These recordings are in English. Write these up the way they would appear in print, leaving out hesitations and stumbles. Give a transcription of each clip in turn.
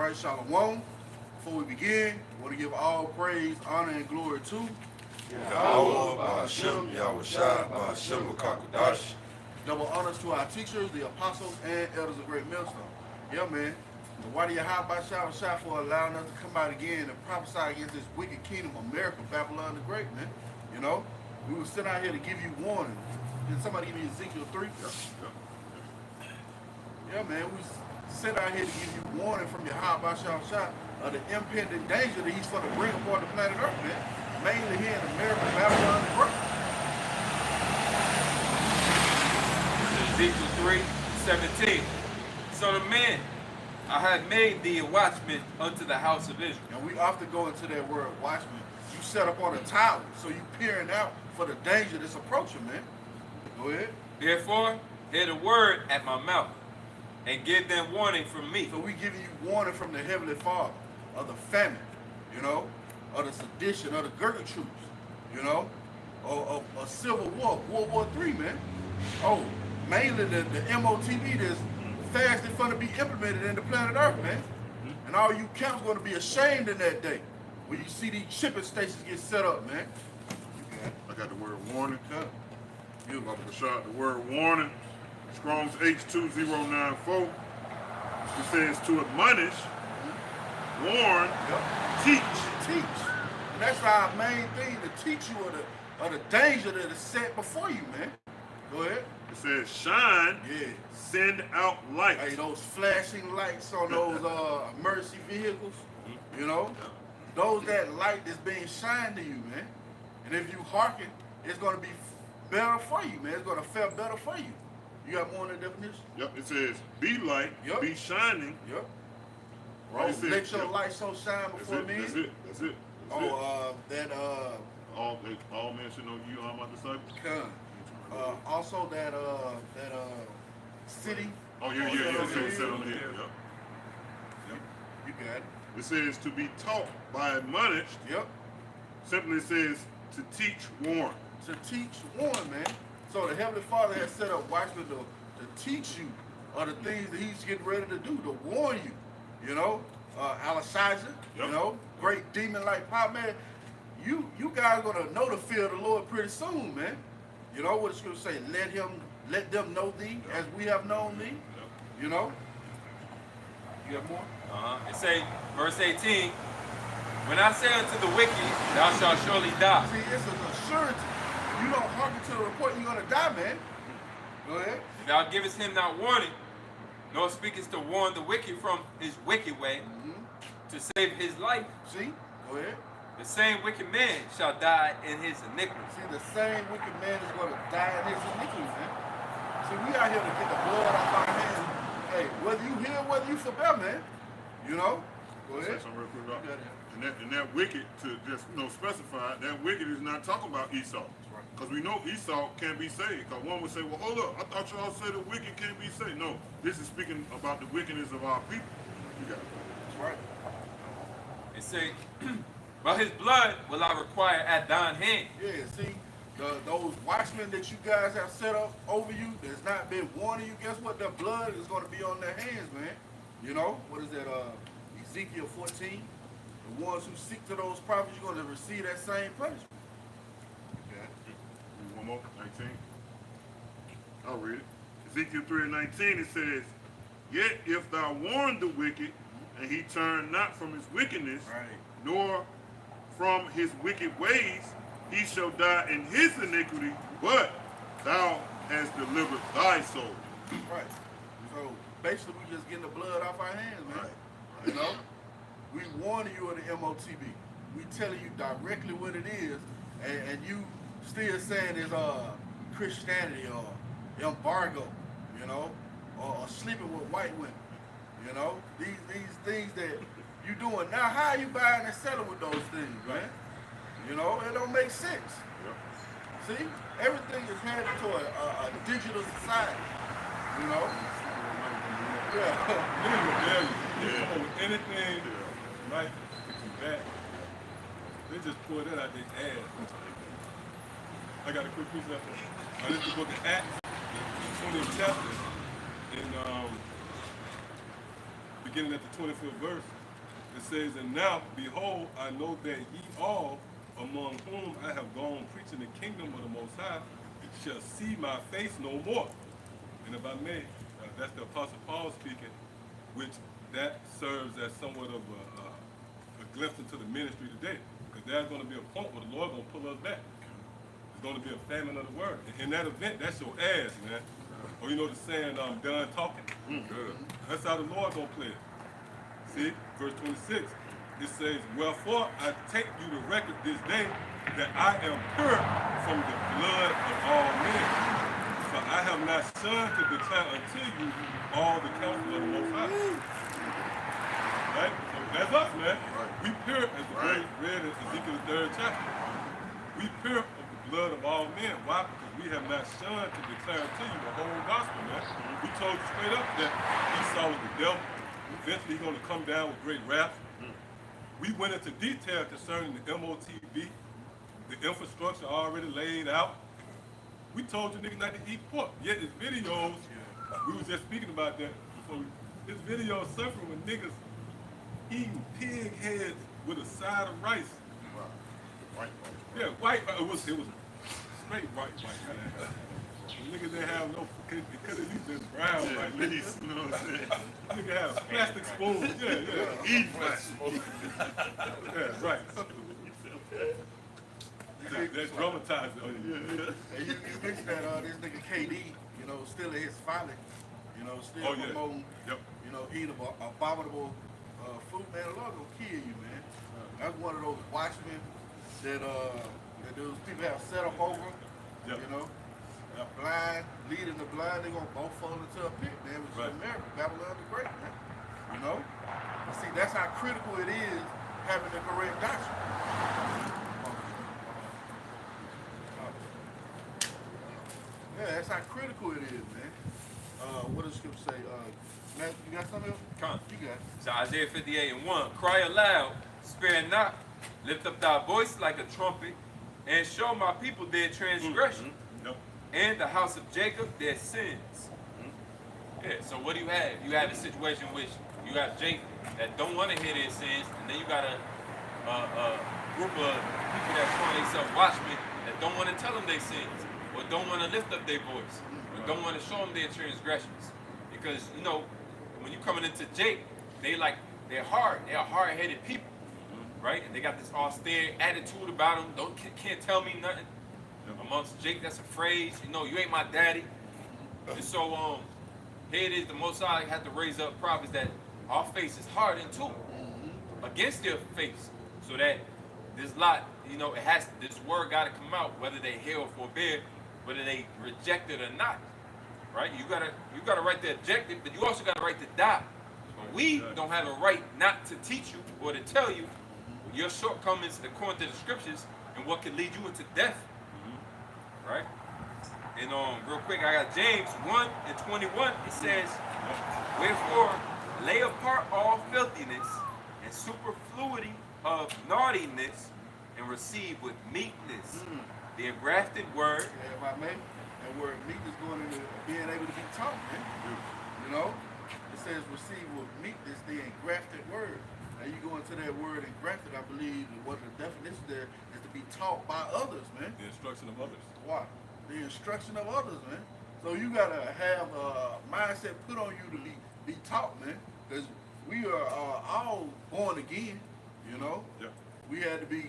Right, Shalom. Before we begin, I want to give all praise, honor, and glory to Yahawah, Sham, Yahawashi, Sham, Qadash. double honors to our teachers, the apostles, and elders of Great Millstone. Yeah, man. The Wadi Yahawashi for allowing us to come out again and prophesy against this wicked kingdom of America, Babylon the Great, man. You know, we were sent out here to give you warning. Did somebody give me Ezekiel 3? Yeah, man. We sent out here to give you warning from Yahawashi of the impending danger that he's going to bring upon the planet Earth, man. Mainly here in America, Babylon the Great. Ezekiel 3:17. Son of man, I have made thee a watchman unto the house of Israel. And we often go into that word watchman. You set up on a tower, so you peering out for the danger that's approaching, man. Go ahead. Therefore, hear the word at my mouth, and give them warning from me. So we giving you warning from the Heavenly Father of the famine, you know, of the sedition, of the Gurkha troops, you know, of a civil war, World War III, man. Oh, mainly the MOTB that's fasting for to be implemented in the planet Earth, man. And all you camps going to be ashamed in that day when you see these shipping stations get set up, man. I got the word warning. You About to shot the word warning. Strong's H2094. It says to admonish, warn, teach. Teach. And that's our main thing, to teach you of the danger that is set before you, man. Go ahead. It says shine, send out light. Hey, those flashing lights on those emergency vehicles, you know, those that light that's being shined to you, man. And if you hearken, it's going to be better for you, man. It's going to feel better for you. You got more in the definition? Yep, it says be light, be shining. Yep. Right, Oh, let your light so shine before me. That's it. That's it. All men should know you are my disciples. Also that city. Oh yeah. It said on here. Yep. You got it. It says to be taught by admonished. Yep. Simply says to teach, warn. To teach, warn, man. So the Heavenly Father has set up watchmen to teach you of the things that he's getting ready to do, to warn you. You know, Halalyam, you know, great demon-like power, man. You guys are gonna know the fear of the Lord pretty soon, man. You know what it's gonna say? Let them know thee as we have known thee. You know. You have more? It say, verse 18, when I say unto the wicked, thou shalt surely die. See, it's an assurance. If you don't hearken to the report, you're gonna die, man. Go ahead. If thou givest him not warning, nor speakest to warn the wicked from his wicked way, to save his life. See? Go ahead. The same wicked man shall die in his iniquity. See, the same wicked man is going to die in his iniquity, man. See, we out here to get the blood off our hands. Hey, whether you hear, whether you forbear, man. You know? Go ahead. Say something real quick about that. And that wicked, to just specify, that wicked is not talking about Esau. Because we know Esau can't be saved. Because one would say, well, hold up, I thought y'all said the wicked can't be saved. No, this is speaking about the wickedness of our people. You got it. That's right. It say, but his blood will I require at thine hand. Yeah, see, those watchmen that you guys have set up over you that's not been warning you, guess what? Their blood is going to be on their hands, man. You know, what is that, Ezekiel 14? The ones who seek to those prophets, you're going to receive that same punishment. One more, 19. I'll read it. Ezekiel 3:19, it says, yet if thou warn the wicked, and he turn not from his wickedness, nor from his wicked ways, he shall die in his iniquity, but thou hast delivered thy soul. Right. So basically we just getting the blood off our hands, man. You know? We warning you of the MOTB. We telling you directly what it is, and you still saying it's Christianity or embargo, you know, or sleeping with white women, you know, these things that you doing now. How are you buying and selling with those things, man? You know, it don't make sense. See, everything is headed to a digital society, you know. Anything like to combat, they just pull that out their ass. I got a quick piece of it. This is the book of Acts, the 20th chapter, and beginning at the 25th verse, it says, "And now, behold, I know that ye all, among whom I have gone preaching the kingdom of the Most High, shall see my face no more." And if I may, that's the Apostle Paul speaking, which that serves as somewhat of a glimpse into the ministry today. Because there's going to be a point where the Lord going to pull us back. There's going to be a famine of the word. In that event, that's your ass, man. Or you know the saying, I'm done talking? That's how the Lord going to play it. See, verse 26, it says, "Wherefore I take you to record this day that I am pure from the blood of all men. For I have not shunned to declare unto you all the counsel of the Most High." Right? So that's us, man. We pure, as the read in Ezekiel the 3rd chapter. We pure of the blood of all men. Why? Because we have not shunned to declare unto you the whole gospel, man. We told you straight up that Esau was the devil. Eventually he's going to come down with great wrath. We went into detail concerning the MOTV, the infrastructure already laid out. We told you niggas not to eat pork. Yet his videos, we was just speaking about that before. His videos suffering when niggas eating pig heads with a side of rice. Yeah, white. It was straight white, man. The niggas didn't have no. It could have at least been brown, like niggas. You know what I'm saying? Nigga have plastic spoons. Yeah. Eat plastic. Yeah, right. That's dramatized on you. And you mentioned that this nigga KD, you know, still in his folly, you know, still promoting, you know, eating abominable food, man. A lot gonna kill you, man. That's one of those watchmen that those people have set up over, you know. Blind, leading the blind, they're gonna both fall into a pit, man, which is America, Babylon the Great, man. You know? And see, that's how critical it is having the correct doctrine. Yeah, that's how critical it is, man. What does Scripture say? Matt, you got something else? Come. You got it. So Isaiah 58:1, "Cry aloud, spare not, lift up thy voice like a trumpet, and show my people their transgression, and the house of Jacob their sins." Yeah, so what do you have? You have a situation in which you have Jacob that don't want to hear their sins, and then you got a group of people that call themselves watchmen that don't want to tell them their sins, or don't want to lift up their voice, or don't want to show them their transgressions. Because, you know, when you're coming into Jake, they're hard-headed people, right? And they got this austere attitude about them, can't tell me nothing. Amongst Jake, that's a phrase, you know, you ain't my daddy. And so, here it is, the Most High had to raise up prophets that our face is hardened too, against their face, so that this lot, you know, this word got to come out, whether they hear or forbear, whether they reject it or not, right? You gotta write the objective, but you also got to write the die. But we don't have a right not to teach you or to tell you your shortcomings according to the scriptures and what can lead you into death. Right? And real quick, I got James 1:21. It says, "Wherefore lay apart all filthiness and superfluity of naughtiness, and receive with meekness the engrafted word." Yeah, if I may, that word meekness going into being able to be taught, man. You know? It says receive with meekness the engrafted word. Now you go into that word engrafted, I believe what the definition there is to be taught by others, man. The instruction of others. Why? The instruction of others, man. So you gotta have a mindset put on you to be taught, man. Because we are all born again, you know. Yeah. We had to be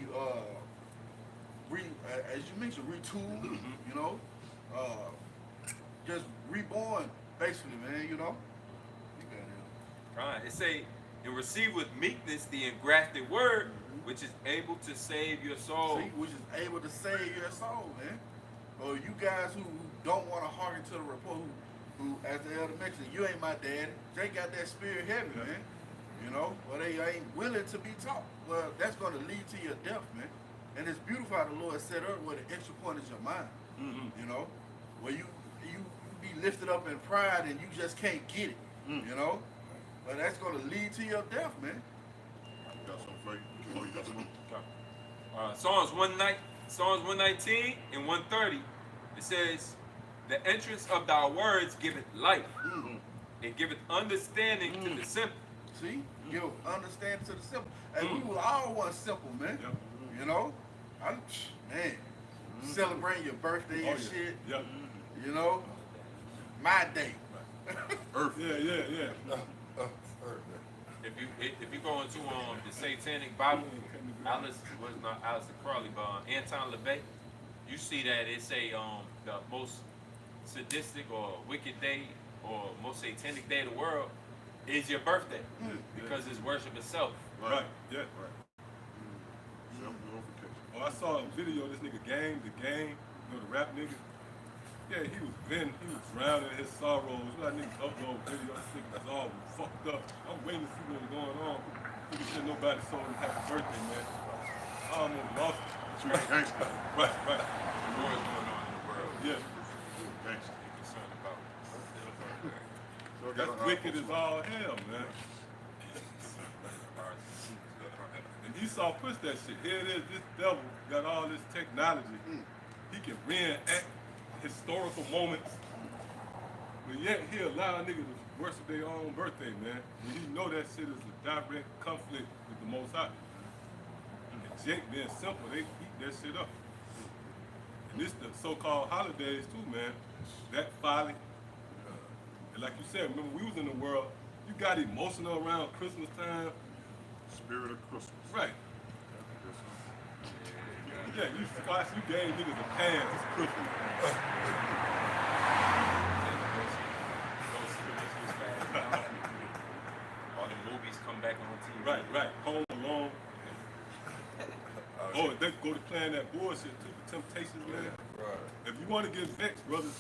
as you mentioned, retooled, you know. Just reborn, basically, man, you know. You got it. Right. It say, "And receive with meekness the engrafted word, which is able to save your soul." See, which is able to save your soul, man. Or you guys who don't want to hearken to the report, who, as the elder mentioned, you ain't my daddy. They got that spirit heavy, man. You know, well, they ain't willing to be taught. Well, that's going to lead to your death, man. And it's beautiful how the Lord said earlier, where the entry point is your mind. You know, where you be lifted up in pride and you just can't get it. You know, but that's going to lead to your death, man. Got some for you. You got some? Psalms 119 and 130. It says, "The entrance of thy words giveth life. It giveth understanding to the simple. See? Give understanding to the simple. And we was all one simple, man. Yep. You know? Man, celebrating your birthday and shit. Yep. You know? My day. Earth. Yeah. If you go into the Satanic Bible, Alice Crowley, but Anton LaVey, you see that it say the most sadistic or wicked day or most satanic day of the world is your birthday because it's worship itself. Right. Yeah. Right. Oh, I saw a video of this nigga the game, you know, the rap nigga. Yeah, he was drowning in his sorrows. You got niggas upload videos, this nigga was all fucked up. I'm waiting to see what was going on. Nigga said nobody saw him happy birthday, man. I almost lost it. Gangster. Right. The war is going on in the world. Yeah. Gangster. Be concerned about. That's wicked as all hell, man. And Esau pushed that shit. Here it is, this devil got all this technology. He can reenact historical moments. But yet he allow a nigga to worship their own birthday, man. And he know that shit is a direct conflict with the Most High. And Jake being simple, they eat that shit up. And this the so-called holidays too, man. That folly. And like you said, remember we was in the world, you got emotional around Christmas time. Spirit of Christmas. Right. Yeah, you gave niggas a pass. It's Christmas. All the movies come back on TV. Right. Home Alone. Oh, they go to playing that bullshit too, the Temptations, man. Right. If you want to get vexed, brothers,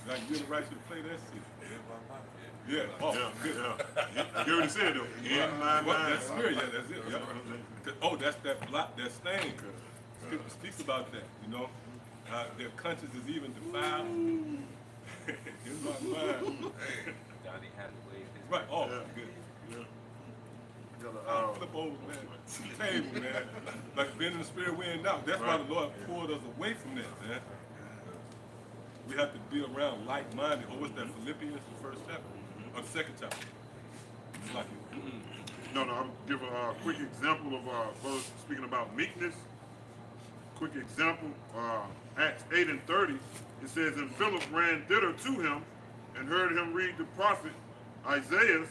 like you in the right to play that shit. Yeah. Oh, good. Yeah. You already said though. In my mind. That's spirit, yeah, that's it. Yeah. Oh, that's that block, that stain. Scripture speaks about that, you know. Their conscience is even defiled. In my mind. Johnny Hathaway. Right. Oh, Yeah. good. Yeah. Flip over, man. Table, man. Like being in the spirit, we ain't out. That's why the Lord pulled us away from that, man. We have to be around like-minded. Or what's that? Philippians, the first chapter, or the second chapter. It's like No, I'm giving a quick example of brothers speaking about meekness. Quick example, Acts 8:30. It says, and Philip ran thither to him and heard him read the prophet Isaiah,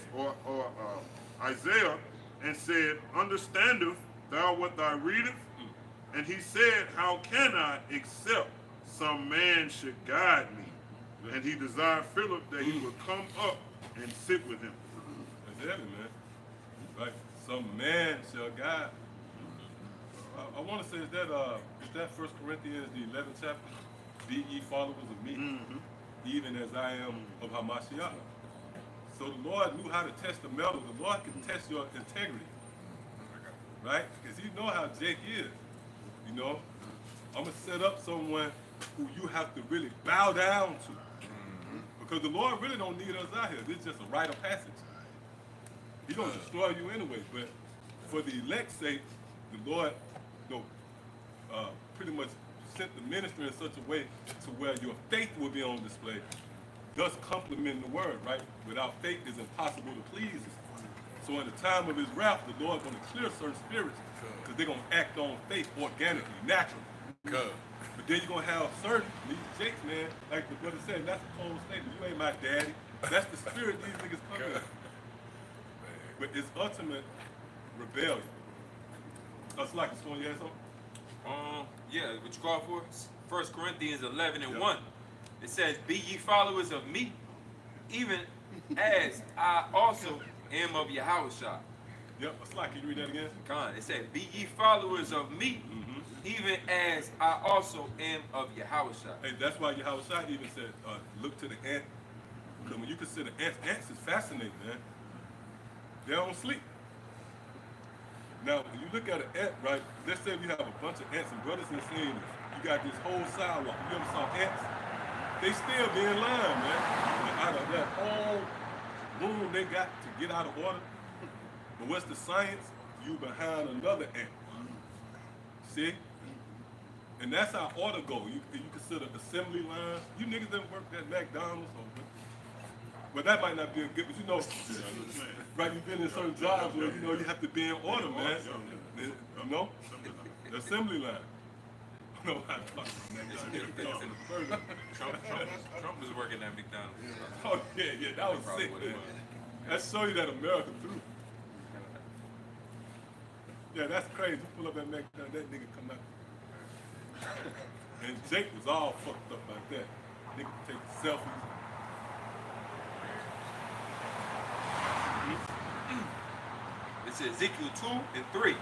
Isaiah, and said, understandeth thou what thou readest? And he said, how can I, except some man should guide me? And he desired Philip that he would come up and sit with him. that's heavy, man. Like some man shall guide. I want to say is that 1 Corinthians the 11th chapter? Be ye followers of me, even as I am of Hamashiach. So the Lord knew how to test the metal. The Lord can test your integrity, right? Because He know how Jake is. You know, I'm gonna set up someone who you have to really bow down to, because the Lord really don't need us out here. This is just a rite of passage. He's gonna destroy you anyway. But for the elect's sake, the Lord, pretty much sent the minister in such a way to where your faith will be on display, thus complementing the word, right? Without faith, it's impossible to please Him. So in the time of His wrath, the Lord's going to clear certain spirits because they're going to act on faith organically, naturally. But then you're going to have certain, these jakes, man, like the brother said, that's a cold statement. You ain't my daddy. That's the spirit these niggas come in. But it's ultimate rebellion. That's like it's going to have something? Yeah, what you call for? 1 Corinthians 11:1. It says, be ye followers of me, even as I also am of Yahawashi. Yep, it's like, can you read that again? It said, be ye followers of me, even as I also am of Yahawashi. Hey, that's why Yahawashi even said, look to the ant. Because when you consider ants is fascinating, man. They don't sleep. Now, when you look at an ant, right, let's say we have a bunch of ants, and brothers and seen this. You got this whole sidewalk. You ever saw ants? They still be in line, man. And out of that whole room they got to get out of order. But what's the science? You behind another ant. See? And that's how order go. You consider assembly lines. You niggas that work at McDonald's or But that might not be a good, but you know, right, you've been in certain jobs where, you know, you have to be in order, man. You know? The assembly line. I don't know how to talk about that. Trump was working at McDonald's. Oh, yeah, that was Probably sick, what it man. was. That show you that America through. Yeah, that's crazy. You pull up at McDonald's, that nigga come out. And Jake was all fucked up like that. Nigga take selfies. It's Ezekiel 2 and 3.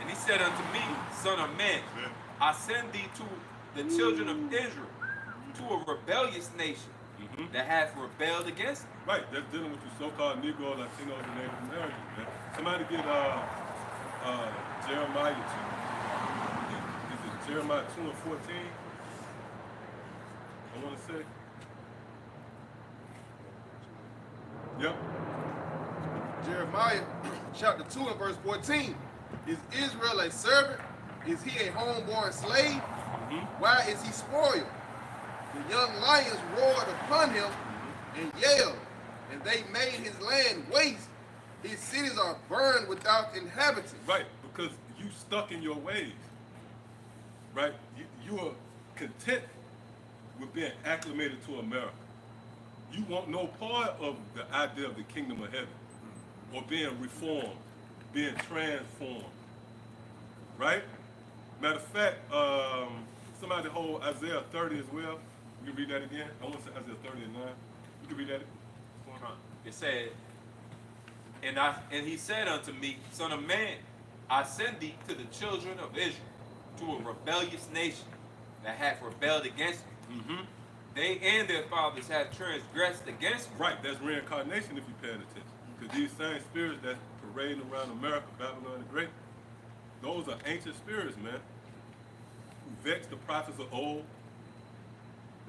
And he said unto me, Son of man, I send thee to the children of Israel, to a rebellious nation that hath rebelled against me. Right, that's dealing with the so-called Negro, Latinos, and Native Americans, man. Somebody get Jeremiah 2. Is it Jeremiah 2 and 14? I want to say. Yep. Jeremiah chapter 2 and verse 14. Is Israel a servant? Is he a homeborn slave? Why is he spoiled? The young lions roared upon him and yelled, and they made his land waste. His cities are burned without inhabitants. Right, because you stuck in your ways. Right? You are content with being acclimated to America. You want no part of the idea of the kingdom of heaven or being reformed, being transformed. Right? Matter of fact, somebody hold Isaiah 30 as well. You can read that again. I want to say Isaiah 30 and 9. You can read that. It said, and he said unto me, Son of man, I send thee to the children of Israel, to a rebellious nation that hath rebelled against me. They and their fathers have transgressed against me. Right, that's reincarnation if you're paying attention. Because these same spirits that parading around America, Babylon the Great, those are ancient spirits, man, who vexed the prophets of old.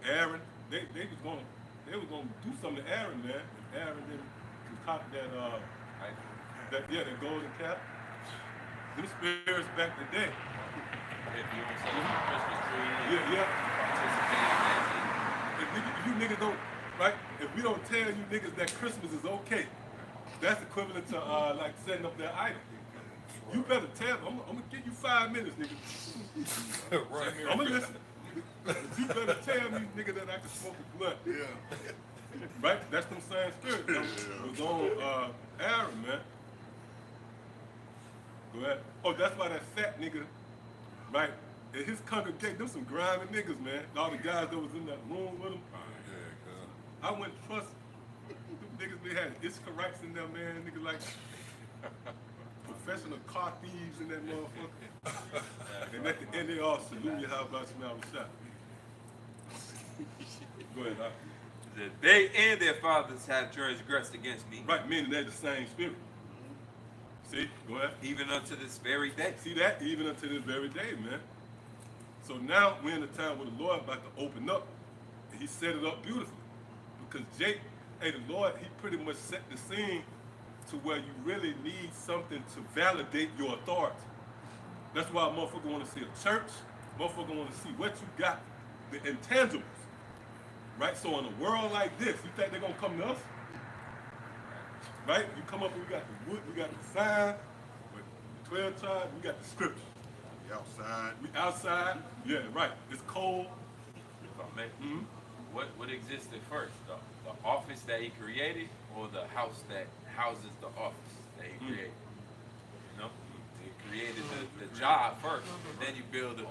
Aaron, they were gonna do something to Aaron, man. If Aaron didn't concoct that golden calf. Them spirits back in the day. If you want to celebrate Christmas tree, Yeah. participate If you niggas don't, right? If we don't tell you niggas that Christmas is okay, that's equivalent to like setting up their idol. You better tell them. I'm gonna give you 5 minutes, nigga. Right. I'm gonna listen. You better tell me, nigga, that I can smoke a blunt. Yeah. Right? That's them same spirits. It was on Aaron, man. Go ahead. Oh, that's why that fat nigga, right? And his congregation, them some grimy niggas, man. All the guys that was in that room with him. I wouldn't trust them niggas. They had Ishkarites in there, man. Niggas like professional car thieves in that motherfucker. And at the end, they all salute you. How about you, Yahawah? Go ahead, Doc. that they and their fathers have transgressed against me. Right, meaning they're the same spirit. See, go ahead. Even unto this very day. See that? Even unto this very day, man. So now we're in a time where the Lord about to open up, and he set it up beautifully. Because the Lord, he pretty much set the scene to where you really need something to validate your authority. That's why a motherfucker want to see a church. Motherfucker want to see what you got, the intangibles. Right? So in a world like this, you think they're going to come to us? Right? You come up and we got the wood, we got the sign, with the 12 tribes, we got the scripture. We outside. We outside. Yeah, right. It's cold. If I may. What existed first? The office that he created, or the house that houses the office that he created? You know? He created the job first, and then you build it.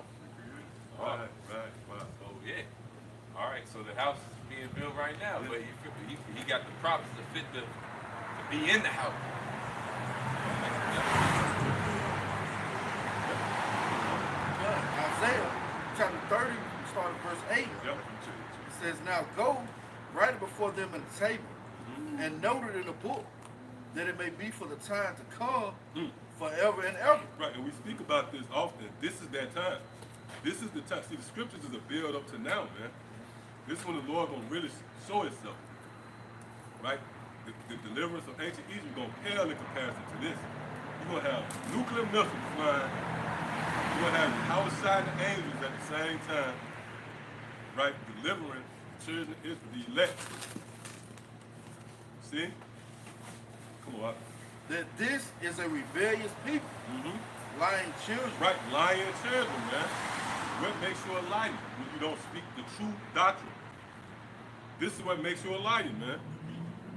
Right. So yeah. All right, so the house is being built right now, but he got the props to fit to be in the house. Isaiah chapter 30, starting verse 8. Yep. It says, now go, write it before them in the table, and note it in a book, that it may be for the time to come, forever and ever. Right, and we speak about this often. This is that time. This is the time. See, the scriptures is a build up to now, man. This is when the Lord gonna really show himself. Right? The deliverance of ancient Egypt gonna pale in comparison to this. You're gonna have nuclear missiles flying. You're gonna have Yahawashi and the angels at the same time. Right? Delivering the children of Israel, the elect. See? Come on. That this is a rebellious people, lying children. Right, lying children, man. What makes you a liar when you don't speak the true doctrine? This is what makes you a liar, man.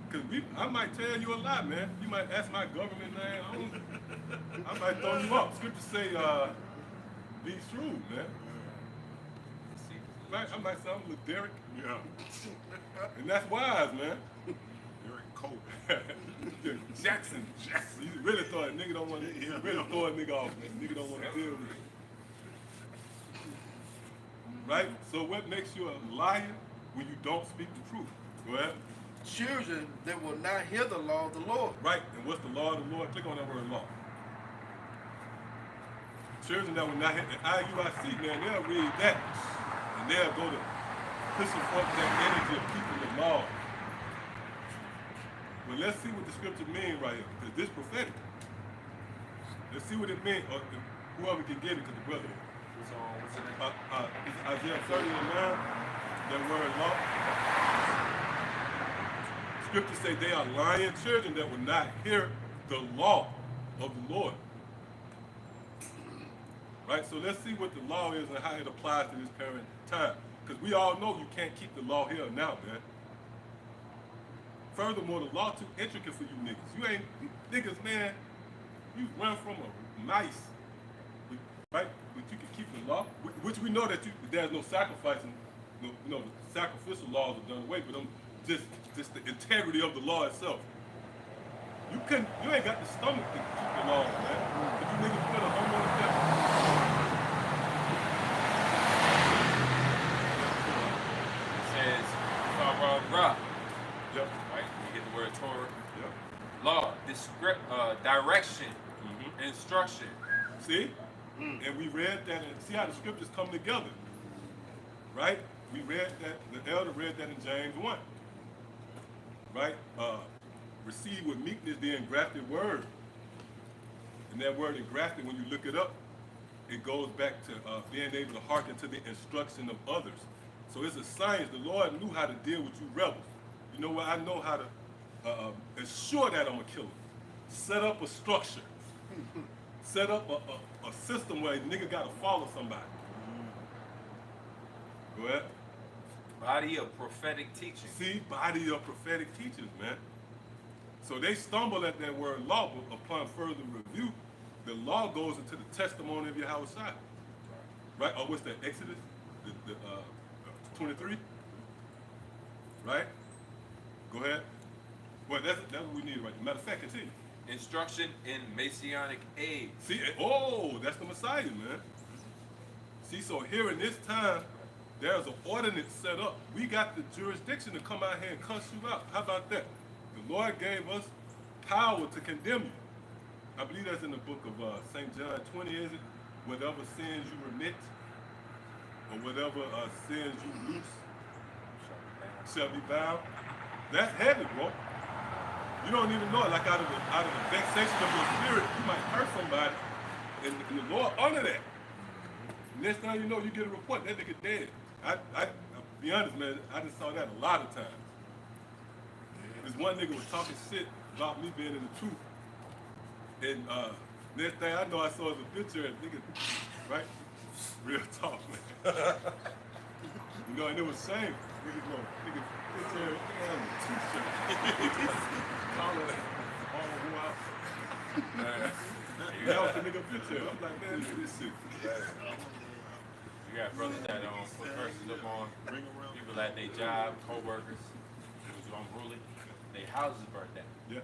Because I might tell you a lie, man. You might ask my government name. I might throw you up. Scripture say, be shrewd, man. Right? I might say I'm a little Derek. Yeah. And that's wise, man. Derek Cole. Jackson. You really thought a nigga don't want to, really throw a nigga off, man. Nigga don't want to deal with it. Right? So what makes you a liar when you don't speak the truth? Go ahead. Children that will not hear the law of the Lord. Right, and what's the law of the Lord? Click on that word law. Children that will not hear the IUIC, man, they'll read that. And they'll go to pushing forth that energy of keeping the law. But let's see what the scripture means right here, because this prophetic. Let's see what it means, or whoever can get it, because the brother. What's the name? It's Isaiah 30 and 9, that word law. Scripture say they are lying children that will not hear the law of the Lord. Right, so let's see what the law is and how it applies to this current time. Because we all know you can't keep the law here now, man. Furthermore, the law too intricate for you niggas. You ain't, niggas, man, you run from a mice, right? But you can keep the law, which we know that there's no sacrificing, the sacrificial laws are done away, but just the integrity of the law itself. You ain't got the stomach to keep the law, man. If you niggas put a home on the death. Ra. Yep. Right? You get the word Torah. Yep. Law, direction, instruction. See? And we read that, and see how the scriptures come together. Right? We read that, the elder read that in James 1. Right? Receive with meekness the engrafted word. And that word engrafted, when you look it up, it goes back to being able to hearken to the instruction of others. So it's a science. The Lord knew how to deal with you rebels. You know what? I know how to ensure that I'm a killer. Set up a structure. Set up a system where a nigga got to follow somebody. Go ahead. Body of prophetic teaching. See, body of prophetic teachers, man. So they stumble at that word law, but upon further review, the law goes into the testimony of Yahawashi. Right? Or what's that? Exodus? The 23? Right? Go ahead. Well, that's what we need right now. Matter of fact, continue. Instruction in Messianic age. See, that's the Messiah, man. See, so here in this time, there's an ordinance set up. We got the jurisdiction to come out here and cuss you out. How about that? The Lord gave us power to condemn you. I believe that's in the book of St. John 20, is it? Whatever sins you remit, or whatever sins you loose, shall be bound. That's heavy, bro. You don't even know it. Like out of the vexation of your spirit, you might hurt somebody, and the Lord honor that. Next time you know, you get a report, that nigga dead. I'll be honest, man, I just saw that a lot of times. This one nigga was talking shit about me being in the truth. And next thing I know, I saw the picture and nigga, right? Real talk, man. You know, and it was shame. Niggas go, nigga, picture, nigga had a t-shirt. Collar, all who out. That was the nigga picture. I'm like, man, look at this shit. You got brothers that put curses up on people at their job, co-workers, who's unruly. Their houses burnt down. Yeah.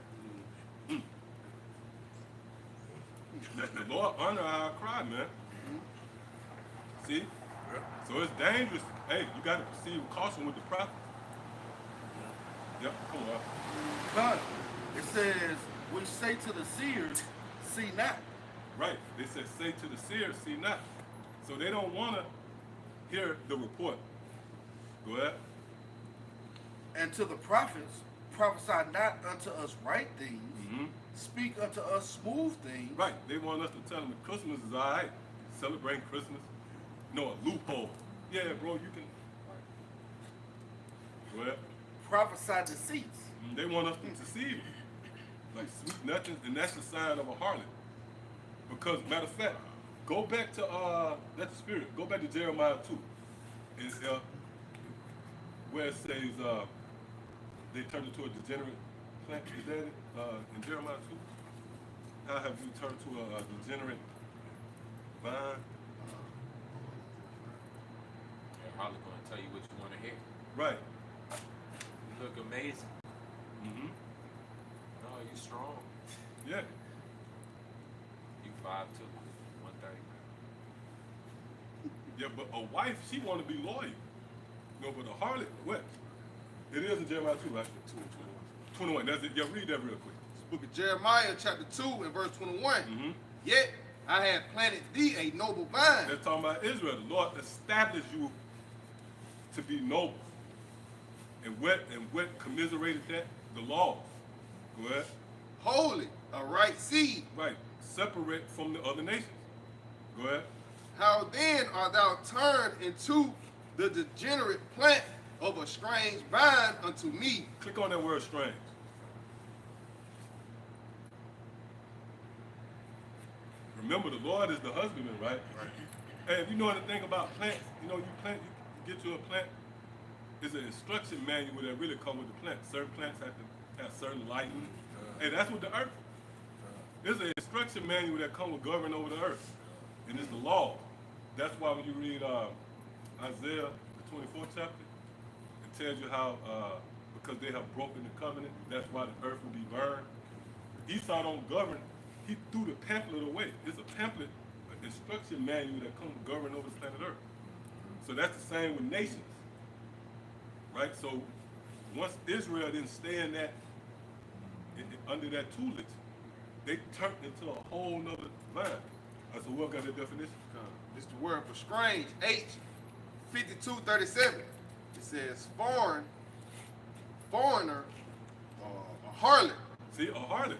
The Lord honor our cry, man. See? So it's dangerous. Hey, you got to proceed with caution with the prophets. Yep, come on. But it says, we say to the seers, see not. Right. They said, say to the seer, see not. So they don't want to hear the report. Go ahead. And to the prophets, prophesy not unto us right things, speak unto us smooth things. Right. They want us to tell them that Christmas is all right. Celebrating Christmas. No, a loophole. Yeah, bro, you can. Go ahead. Prophesy deceits. They want us to deceive them. Like sweet nothings, and that's the sign of a harlot. Because, matter of fact, go back to, that's the spirit, go back to Jeremiah 2. It's, where it says they turned into a degenerate plant. Is that it? In Jeremiah 2? How have you turned to a degenerate vine? They're probably going to tell you what you want to hear. Right. You look amazing. Mm-hmm. No, you strong. Yeah. You 5'2", 130. Yeah, but a wife, she want to be loyal. No, but a harlot, what? It is in Jeremiah 2, right? 21. That's it. Yeah, read that real quick. Book of Jeremiah, chapter 2, and verse 21. Mm-hmm. Yet I have planted thee a noble vine. They're talking about Israel. The Lord established you to be noble. And what commiserated that? The laws. Go ahead. Holy, a right seed. Right. Separate from the other nations. Go ahead. How then art thou turned into the degenerate plant of a strange vine unto me? Click on that word strange. Remember, the Lord is the husbandman, right? Right. And if you know anything about plants, you get you a plant, it's an instruction manual that really comes with the plant. Certain plants have to have certain lighting. And that's what the earth. There's an instruction manual that comes with governing over the earth. And it's the law. That's why when you read Isaiah, the 24th chapter, it tells you how, because they have broken the covenant, that's why the earth will be burned. Esau don't govern. He threw the pamphlet away. It's a pamphlet, an instruction manual that comes to govern over the planet Earth. So that's the same with nations, right? So once Israel didn't stay in that, under that tutelage, they turned into a whole nother vine. So what got the definition? It's the word for strange, H5237. It says foreign, foreigner, a harlot. See, a harlot.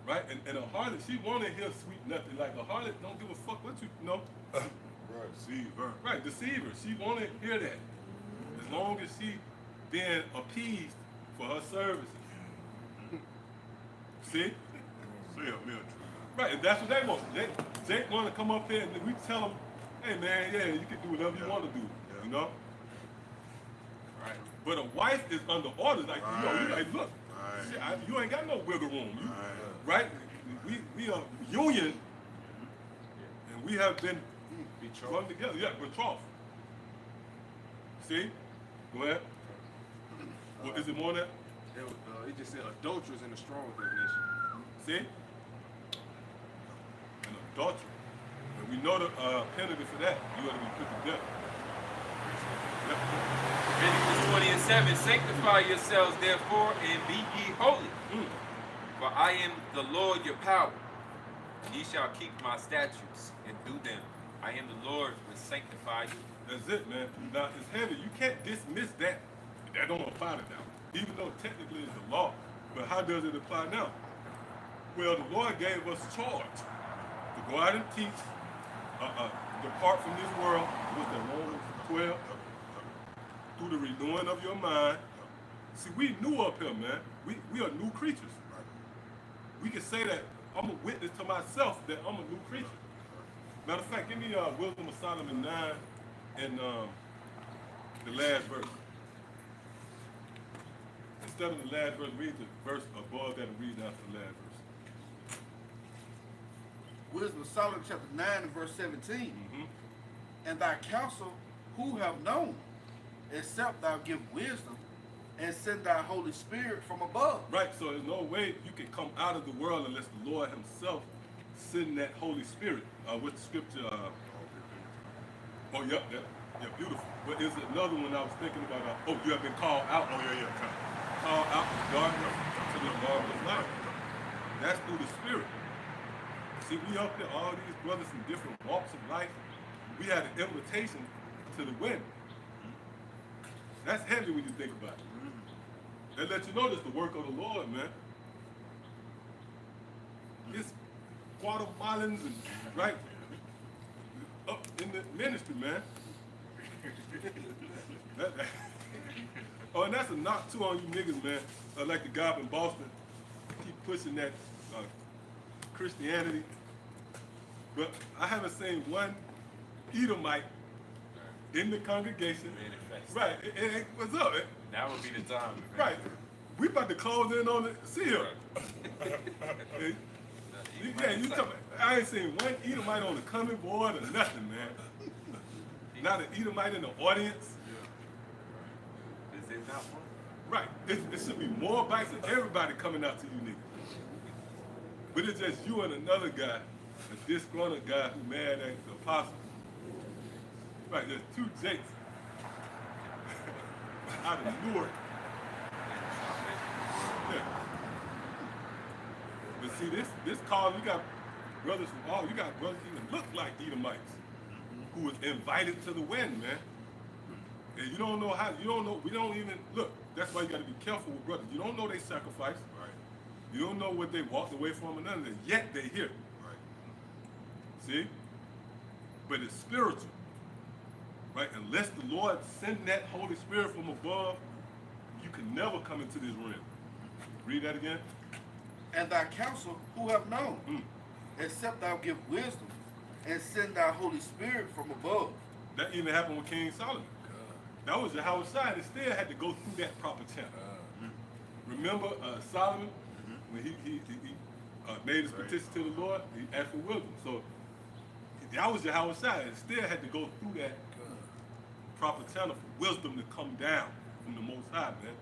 Right? And a harlot, she want to hear sweet nothing. Like a harlot don't give a fuck what you know. Right, deceiver. Right, deceiver. She want to hear that. As long as she being appeased for her services. See? Say a military. Right, and that's what they want. They want to come up here and we tell them, hey man, yeah, you can do whatever you want to do. You know? Right. But a wife is under orders. Like, you know, you like, look, Right. shit, you ain't got no wiggle room. You, Right. right? We are union, and we have been run together. Yeah, betrothed. See? Go ahead. What is it more than that? It just said adulterers in the strong definition. See? An adultery. And we know the penalty for that. You ought to be put to death. Yep. Leviticus 20:7, sanctify yourselves therefore and be ye holy. For I am the Lord your power. Ye shall keep my statutes and do them. I am the Lord which sanctify you. That's it, man. Now, it's heavy. You can't dismiss that. That don't apply to now. Even though technically it's the law. But how does it apply now? Well, the Lord gave us charge to go out and teach, depart from this world, what's that, Romans 12, through the renewing of your mind. See, we new up here, man. We are new creatures. We can say that I'm a witness to myself that I'm a new creature. Matter of fact, give me Wisdom of Solomon 9 and the last verse. Instead of the last verse, read the verse above that and read after the last verse. Wisdom of Solomon chapter 9 and verse 17. Mm-hmm. And thy counsel who have known, except thou give wisdom and send thy Holy Spirit from above. Right, so there's no way you can come out of the world unless the Lord himself send that Holy Spirit. What's the scripture? Oh, yeah, beautiful. But there's another one I was thinking about. Oh, you have been called out. Oh, yeah. Called out from darkness to the marvelous light. That's through the Spirit. See, we up there, all these brothers from different walks of life. We had an invitation to the wedding. That's heavy when you think about it. That lets you know that's the work of the Lord, man. It's Guatemalans and right up in the ministry, man. Oh, and that's a knock too on you niggas, man. Like the guy up in Boston, keep pushing that Christianity. But I haven't seen one Edomite in the congregation. Manifest. Right. What's up? That would be the time. Man. Right. We about to close in on the seal. Yeah, you talking. I ain't seen one Edomite on the coming board or nothing, man. Not an Edomite in the audience. Is it not one? Right. It should be more bites of everybody coming out to you niggas. But it's just you and another guy, a disgruntled guy who mad at the apostle. Right, there's two Jakes out of Newark. Yeah. But see, this call, you got brothers from all, you got brothers even look like Edomites who was invited to the wedding, man. And you don't know how, you don't know, we don't even, look, that's why you got to be careful with brothers. You don't know they sacrificed. Right. You don't know what they walked away from and none of that, yet they here. Right. See? But it's spiritual. Right? Unless the Lord sent that Holy Spirit from above, you can never come into this realm. Read that again. And thy counsel who have known, except thou give wisdom, and send thy Holy Spirit from above. That even happened with King Solomon. That was Yahawashi, and still had to go through that proper channel. Remember Solomon, when he made his petition to the Lord, he asked for wisdom. So that was Yahawashi, and still had to go through that proper channel for wisdom to come down from the Most High, man.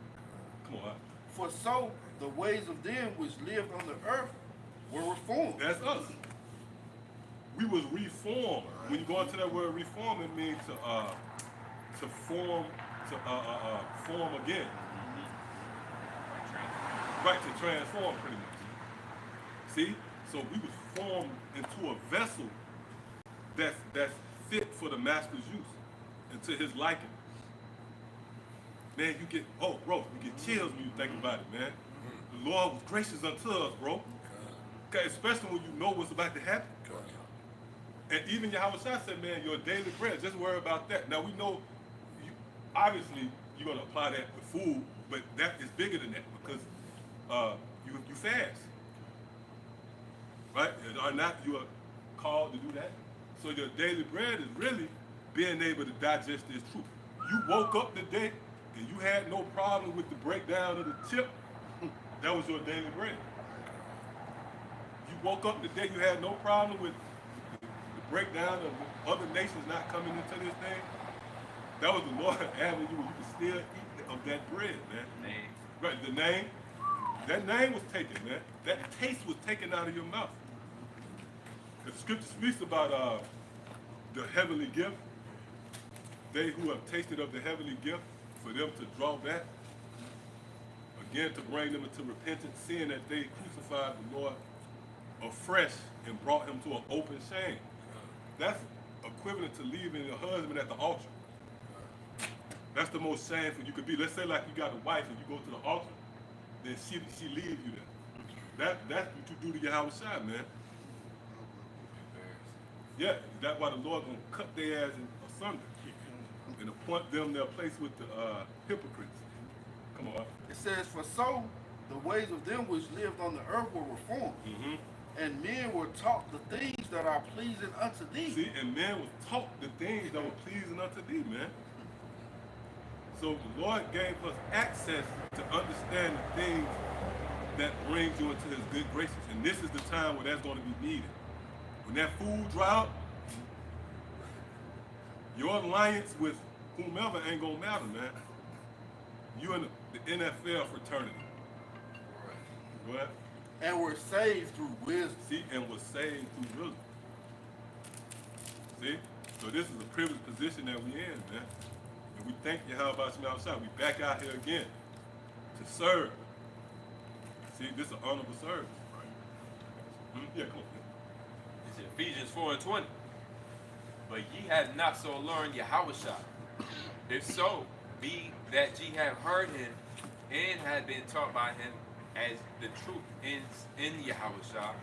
Come on. For so the ways of them which lived on the earth were reformed. That's us. We was reformed. When you go into that word reform, it means to form again. Right, to transform pretty much. See? So we was formed into a vessel that's fit for the master's use and to his liking. Man, you get, oh, bro, you get chills when you think about it, man. The Lord was gracious unto us, bro. Okay, especially when you know what's about to happen. And even Yahawashi said, man, your daily bread, just worry about that. Now we know, obviously, you're going to apply that to food, but that is bigger than that because you fast. Right? You are called to do that. So your daily bread is really being able to digest this truth. You woke up today and you had no problem with the breakdown of the chip, that was your daily bread. You woke up today, you had no problem with the breakdown of other nations not coming into this thing. That was the Lord adding you could still eat of that bread, man. Name. Right, the name, that name was taken, man. That taste was taken out of your mouth. The scripture speaks about the heavenly gift. They who have tasted of the heavenly gift, for them to draw back, again to bring them into repentance, seeing that they crucified the Lord afresh and brought him to an open shame. That's equivalent to leaving your husband at the altar. That's the most shameful you could be. Let's say like you got a wife and you go to the altar, then she leaves you there. That's what you do to Yahawashi, man. Yeah, that's why the Lord gonna cut their ass asunder and appoint them their place with the hypocrites. Come on. It says, for so the ways of them which lived on the earth were reformed, and men were taught the things that are pleasing unto thee. See, and men was taught the things that were pleasing unto thee, man. So the Lord gave us access to understand the things that brings you into his good graces. And this is the time where that's going to be needed. When that food dry up, your alliance with whomever ain't gonna matter, man. You in the NFL fraternity. Go ahead. And were saved through wisdom. See, and was saved through wisdom. See? So this is a privileged position that we in, man. And we thank Yahawashi outside. We back out here again to serve. See, this is an honorable service. Right. Yeah, come on. It's Ephesians 4:20. But ye have not so learned Yahawashi. If so, be that ye have heard him and have been taught by him as the truth in Yahawashi,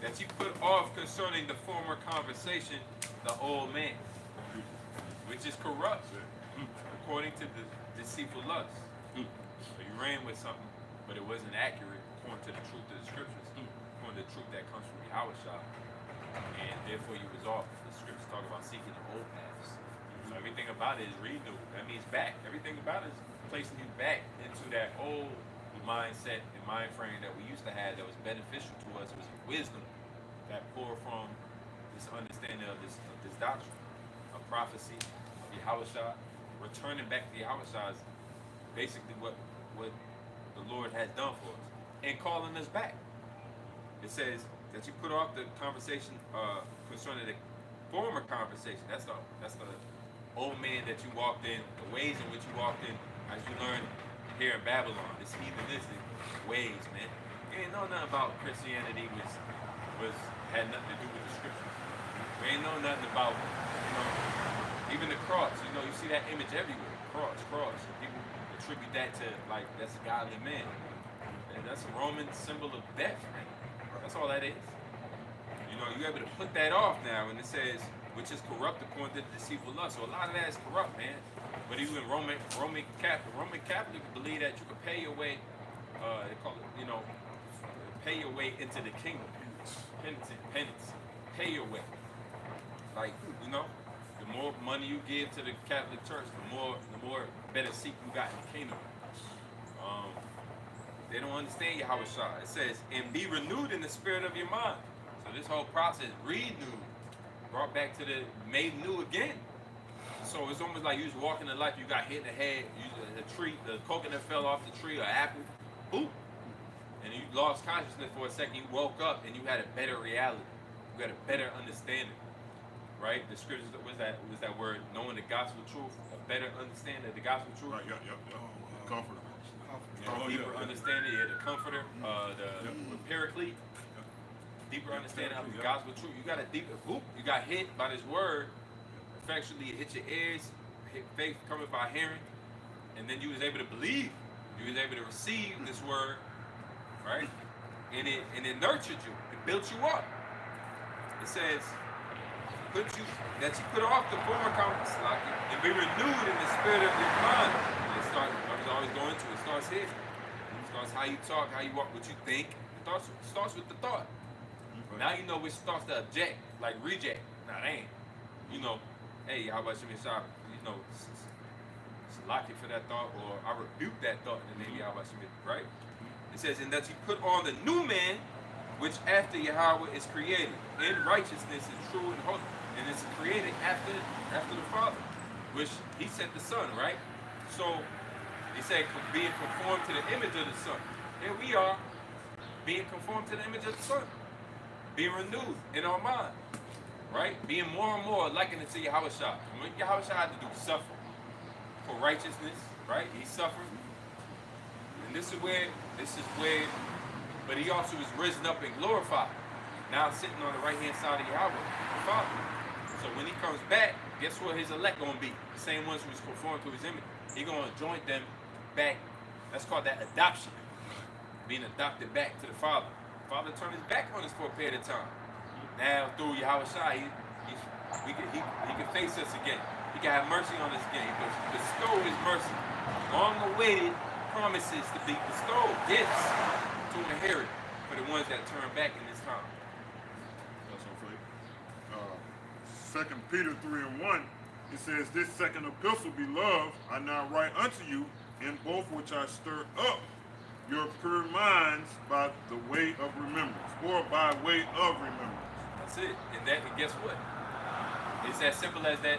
that ye put off concerning the former conversation the old man, which is corrupt, according to the deceitful lusts. So you ran with something, but it wasn't accurate according to the truth of the scriptures, according to the truth that comes from Yahawashi, and therefore you was off. The scriptures talk about seeking the old paths. So everything about it is renewed. That means back. Everything about it is placing you back into that old mindset and mind frame that we used to have that was beneficial to us. It was wisdom that poured from this understanding of this doctrine of prophecy, of Yahawashi, returning back to Yahawashi is basically what the Lord has done for us and calling us back. It says that you put off the conversation concerning the former conversation. That's the old man that you walked in, the ways in which you walked in, as you learned here in Babylon, this heathenistic ways, man. You ain't know nothing about Christianity had nothing to do with the scriptures. We ain't know nothing about, even the cross. You see that image everywhere. Cross. And people attribute that to, like, that's a godly man. And that's a Roman symbol of death, man. That's all that is. You're able to put that off now, and it says, which is corrupt according to the deceitful lust. So a lot of that is corrupt, man. But even Roman Catholic believe that you can pay your way, they call it, pay your way into the kingdom. Penance. Pay your way. Like, the more money you give to the Catholic Church, the more better seat you got in the kingdom. They don't understand Yahawashi. It says, and be renewed in the spirit of your mind. So this whole process, renewed, brought back to made new again. So it's almost like you was walking in life, you got hit in the head, the coconut fell off the tree, or apple, boop. And you lost consciousness for a second, you woke up and you had a better reality. You had a better understanding. Right? The scriptures, was that word, knowing the gospel truth, a better understanding of the gospel truth. Right, comforter. Deeper understanding, the comforter, the paraclete. Deeper understanding of the gospel truth. You got a deeper, you got hit by this word. Effectually, it hit your ears, faith coming by hearing, and then you was able to believe. You was able to receive this word, right? And it nurtured you. It built you up. It says, that you put off the former conversation and be renewed in the spirit of your mind. And it starts, I was always going to, it starts here. It starts how you talk, how you walk, what you think. It starts with the thought. Now you know which starts to object, like reject. Nah, that ain't. Hey, how about you, Sham? Lock it for that thought, or I rebuke that thought in the name of Yahawashi, right? It says, and that you put on the new man, which after Yahawah is created, in righteousness and true and holy. And it's created after the Father, which he sent the Son, right? So he said being conformed to the image of the Son. Here we are, being conformed to the image of the Son, being renewed in our mind, right? Being more and more likened to Yahawashi. What Yahawashi had to do, suffer for righteousness, right? He suffered, and this is where, but he also was risen up and glorified. Now sitting on the right hand side of Yahawah, the Father. So when he comes back, guess what his elect gonna be? The same ones who was conformed to his image. He gonna join them back. That's called that adoption. Being adopted back to the Father. The Father turned his back on us for a period of time. Now through Yahawashi, he can face us again. He can have mercy on us again. He can bestow his mercy. Long-awaited promises to be bestowed, gifts to inherit for the ones that turn back in this time. 2 Peter 3:1, it says, this second epistle, beloved, I now write unto you, in both which I stir up your pure minds by the way of remembrance, or by way of remembrance. That's it. And guess what? It's as simple as that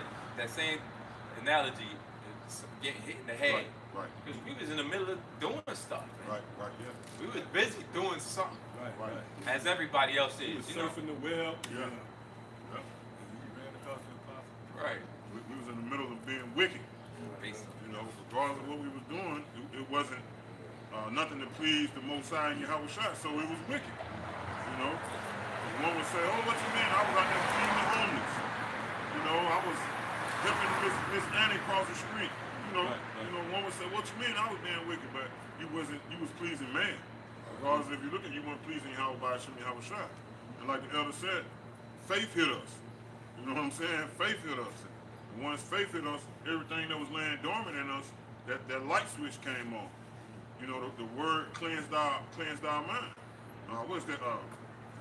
same analogy, it's getting hit in the head. Right. Because we was in the middle of doing stuff. Man. Right, yeah. We was busy doing something. Right. As everybody else is. Surfing the web. Yeah. Right. We was in the middle of being wicked. Basically. Regardless of what we was doing, it wasn't nothing to please the Most High and Yahawashi, so it was wicked. One would say, oh, what you mean? I was out there feeding the homeless. I was helping Miss Annie cross the street. One would say, what you mean? I was being wicked, but you was pleasing man. Regardless if you look at, you weren't pleasing Yahawashi. And like the elder said, faith hit us. You know what I'm saying? Faith hit us. And once faith hit us, everything that was laying dormant in us that light switch came on. You know, the word cleansed our mind. What's that?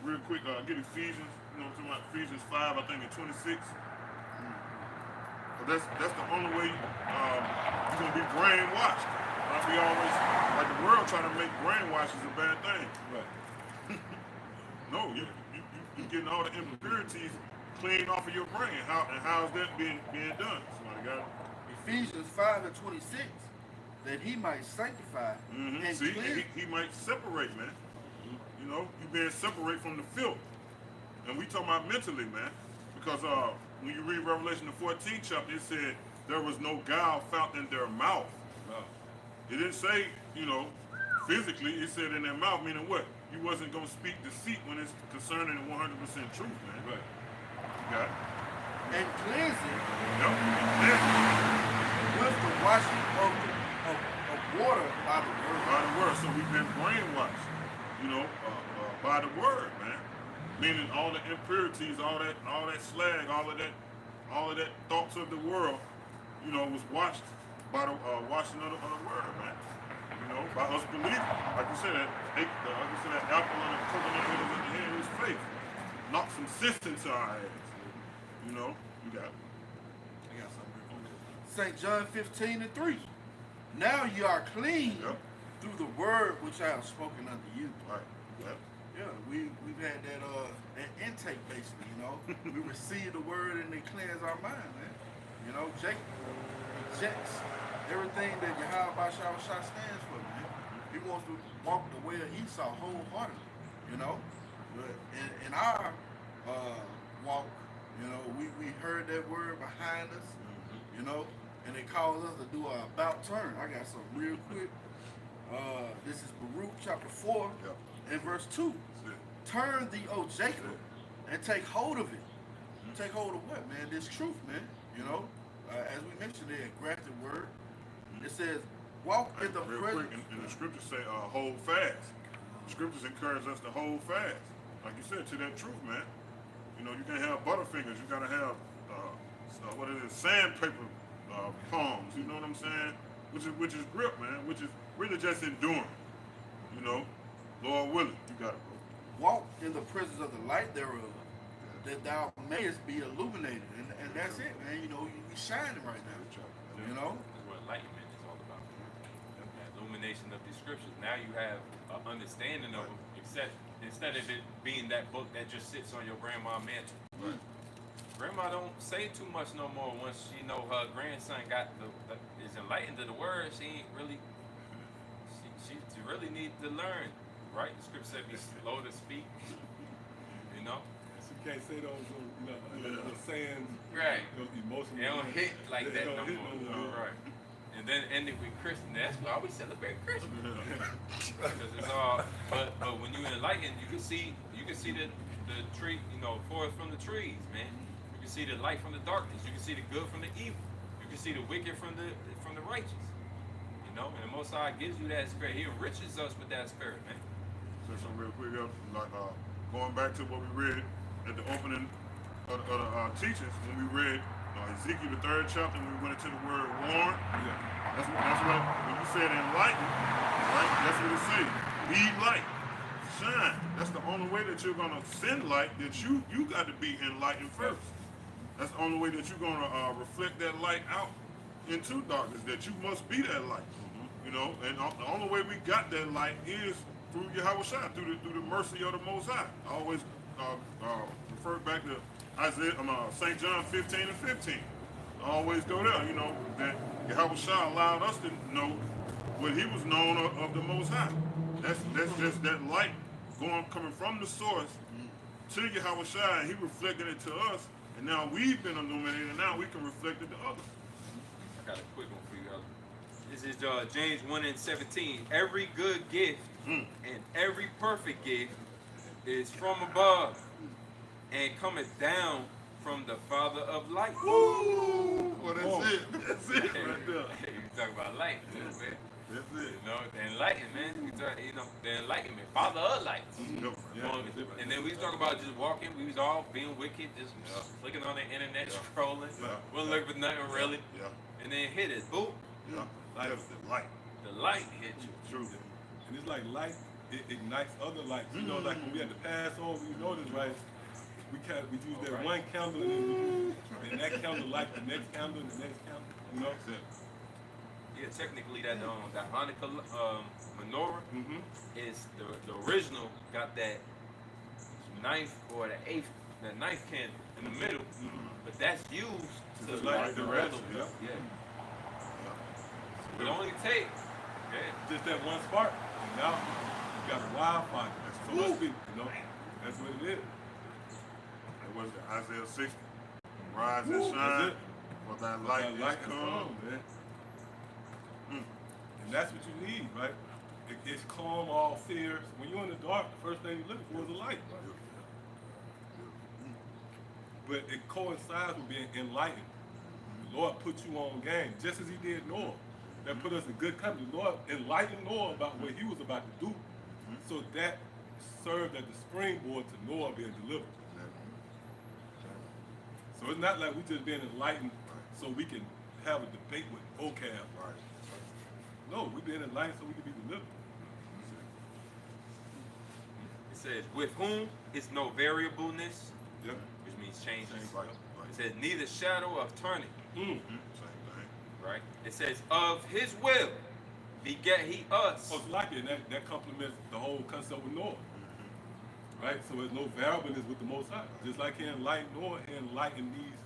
Real quick, get Ephesians. You know, what I'm talking about Ephesians 5, I think, in 26. But that's the only way you're gonna be brainwashed. Like we always, like the world trying to make brainwash is a bad thing. Right. No, you getting all the impurities cleaned off of your brain. How is that being done? Somebody got it? Ephesians 5 and 26, that he might sanctify and See, cleanse. he might separate, man. You know, you being separate from the filth. And we talking about mentally, man. Because when you read Revelation the 14th chapter, it said there was no guile found in their mouth. Wow. It didn't say, you know, physically, it said in their mouth, meaning what? You wasn't going to speak deceit when it's concerning the 100% truth, man. Right. You got it? And cleansing Yep. with the washing of water by the word. By the word. So we've been brainwashed, you know, by the word, man. Meaning all the impurities, all that slag, all of that thoughts of the world, you know, was washed by the washing of the word, man. You know, by us believing. Like you said, that apple on the coconut that was in the hand of his faith. Knock some sense into our heads. You know, you got it. I got something. St. John 15 and 3. Now you are clean through the word which I have spoken unto you. Right. Yep. Yeah, we've had that intake basically, you know. We receive the word and they cleanse our mind, man. You know, Jacob rejects everything that Yahawah stands for, man. He wants to walk the way of Esau wholeheartedly, you know. But in our walk, you know, we heard that word behind us, you know, and it calls us to do a about turn. I got some real quick. This is Baruch chapter 4 and verse 2. Turn thee, O Jacob, and take hold of it. Take hold of what, man? This truth, man. You know, as we mentioned there, grafted word. It says, walk in the real presence. quick, and the scriptures say, hold fast. The scriptures encourage us to hold fast. Like you said, to that truth, man. You know, you can't have butterfingers. You gotta have, sandpaper palms. You know what I'm saying? Which is grip, man. Which is really just enduring. You know, Lord willing, you got it, bro. Walk in the presence of the light thereof, that thou mayest be illuminated. And that's it, man. You know, you be shining right now. You know? That's what enlightenment is all about. That illumination of these scriptures. Now you have an understanding of them, instead of it being that book that just sits on your grandma's mantle. Right. Grandma don't say too much no more once she know her grandson is enlightened to the word. She ain't really, she really needs to learn, right? The scripture said be slow to speak, you know? You can't say those, those sayings, Right. those emotional. They don't hit like that no hit more. Right. And then ending with Christmas. That's why we celebrate Christmas. Because it's all, but when you're enlightened, you can see the tree, you know, forest from the trees, man. You can see the light from the darkness. You can see the good from the evil. You can see the wicked from the righteous. You know, and the Most High gives you that spirit. He enriches us with that spirit, man. So some real quick, like going back to what we read at the opening of the teachings when we read Ezekiel the 3rd chapter, and we went into the word warn. Yeah. That's what when you said enlighten, right? That's what it says. Be light, shine. That's the only way that you're gonna send light. That you got to be enlightened first. That's the only way that you're gonna reflect that light out into darkness. That you must be that light. You know, and the only way we got that light is through Yahawashi, through the mercy of the Most High. I always refer back to St. John 15 and 15. I always go there, you know, that Yahawashi allowed us to know what he was known of the Most High. That's just that light coming from the source to Yahawashi, and he reflected it to us, and now we've been illuminated, and now we can reflect it to others. I got a quick one for you, Elder. This is James 1 and 17. Every good gift and every perfect gift is from above and cometh down from the Father of light. Woo! Well, that's it. That's it right there. You talk about light, too, man. That's it. You know, the enlightenment, man. We talk, you know, the enlightenment, Father of light. And then we was talking about just walking. We was all being wicked, just clicking on the internet, scrolling. Wasn't looking for nothing really. Yeah. And then hit it, boom. Yeah. Light. That's the light. The light hit you. True. And it's like light, it ignites other lights. You know, like when we had the Passover, you notice, right? We use that one candle and that candle light the next candle and the next candle. You know? Yeah, technically that Hanukkah menorah is the original got that ninth or the ninth candle in the middle, but that's used to light the rest. Yeah. It only take Just that one spark, and now you got a wildfire. So let's be, you know, that's what it is. That was the Isaiah 60. Rise and shine, for thy light is come. Man. And that's what you need, right? It's calm all fears. When you're in the dark, the first thing you look for is a light. But it coincides with being enlightened. The Lord put you on game, just as he did Noah. That put us in good company. The Lord enlightened Noah about what he was about to do. So that served as the springboard to Noah being delivered. So it's not like we just being enlightened so we can have a debate with vocab. No, we being enlightened so we can be delivered. it says, with whom is no variableness, Yep. which means changes. Right. It says neither shadow of turning. Same thing. Right? It says of his will beget he us. Oh, it's like it, and that complements the whole concept with Noah. Right? So there's no variableness with the Most High. Just like he enlightened Noah, he enlightened these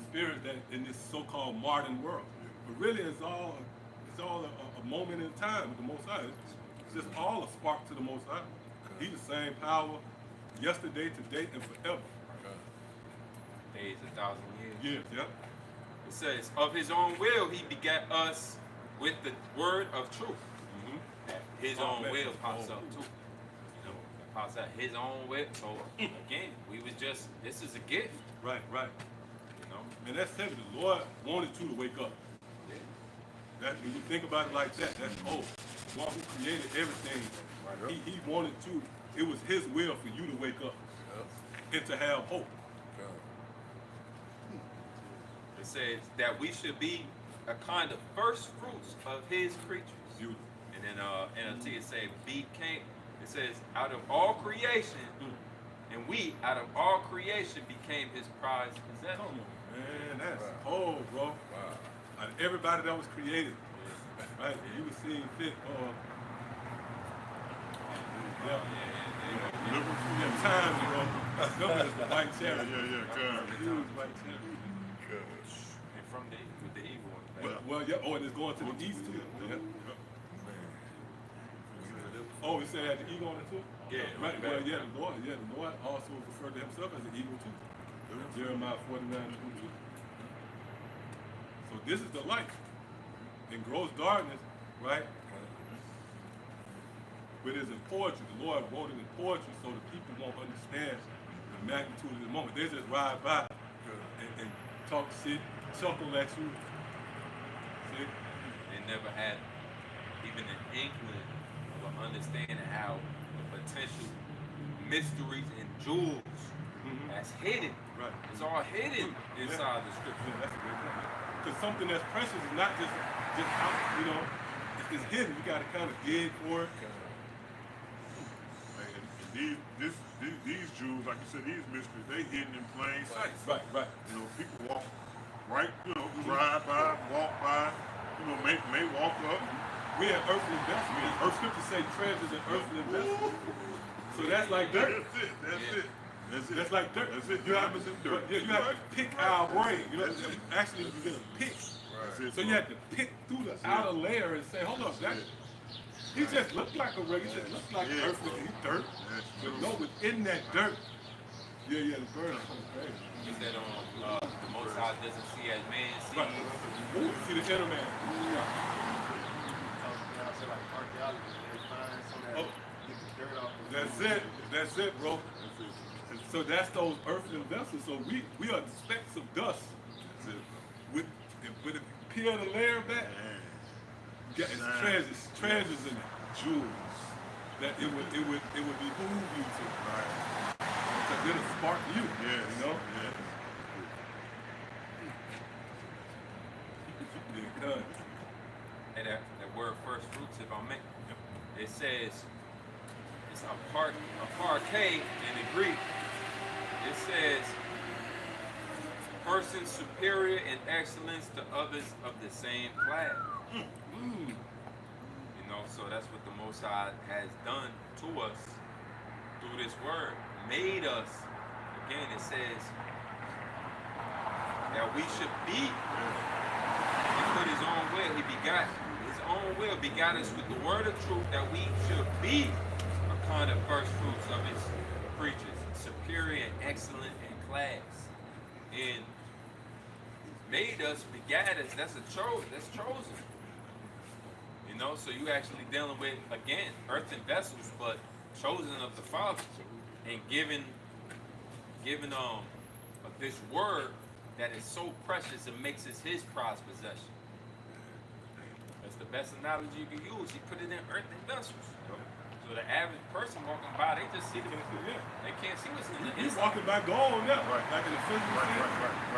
spirits that in this so-called modern world. But really, it's all a moment in time with the Most High. It's just all a spark to the Most High. He's the same power yesterday, today, and forever. Days 1,000 years. Yes, yep. It says, of his own will he begat us with the word of truth. His own will pops up too. You know, it pops out his own will. So again, we was just, this is a gift. Right. You know? And that's heavy. The Lord wanted you to wake up. That, when you think about it like that, that's the one who created everything. He wanted to. It was his will for you to wake up and to have hope. It says that we should be a kind of first fruits of his creatures. Beautiful. And then NLT it says it says out of all creation, and we out of all creation became his prized possession. Come on, man, that's cold, bro. Wow. Out of everybody that was created, right? You were seeing fit. Time, bro. Number is the white cherry. Huge white cherry. And from the evil one. Well, yeah. Oh, and it's going to the east too. Yeah. Oh, you said it had the eagle on it too? Yeah. Right. Well, the Lord also referred to himself as an eagle too. Jeremiah 49:22. So this is the light. In gross darkness, right? But it's in poetry. The Lord wrote it in poetry so the people won't understand the magnitude of the moment. They just ride by and talk shit, chuckle at you. See? They never had even an inkling of understanding how the potential mysteries and jewels that's hidden. Right. It's all hidden inside the scripture. Yeah, that's a good thing. Because something that's precious is not just out, you know, it's hidden. You got to kind of dig for it. These Jews, like you said, these mysteries, they hidden in plain sight. Right. You know, people walk right, drive by, walk by, may walk up. We have earthly vessels. Earth scriptures say treasures in earthly vessels. So that's like dirt. That's like dirt. That's it. You have to pick our brain. You know, actually, you get a pick. Right. So you have to pick through the outer layer and say, hold up, he just looked like a regular. He just looked like earthly. He's dirt. But no, within that dirt, the bird is crazy. He said the Most High doesn't see as man sees. Right. See the inner man. Oh, that's it, bro. So that's those earthly vessels. So we are specks of dust. With it peel the layer back, you got it's treasures in it, jewels that it would behoove you to. Right. Because it'll spark you. Yes. You know? Yes. And parts, if I may. It says, it's a parquet in the Greek. It says, person superior in excellence to others of the same class. You know, so that's what the Most High has done to us through this word. Made us, again, it says that we should be. He put his own will, he begot his own will, begot us with the word of truth that we should be a kind of first fruits of his creatures, superior and excellent in class. And made us, begat us, that's chosen. You know, so you actually dealing with, again, earthen vessels, but chosen of the Father, and given of this word that is so precious, it makes us his prized possession. That's the best analogy you can use. He put it in earthen vessels. So the average person walking by, they just see the they can't see what's in the He's inside. walking by gold now, Right. like in the physical sense.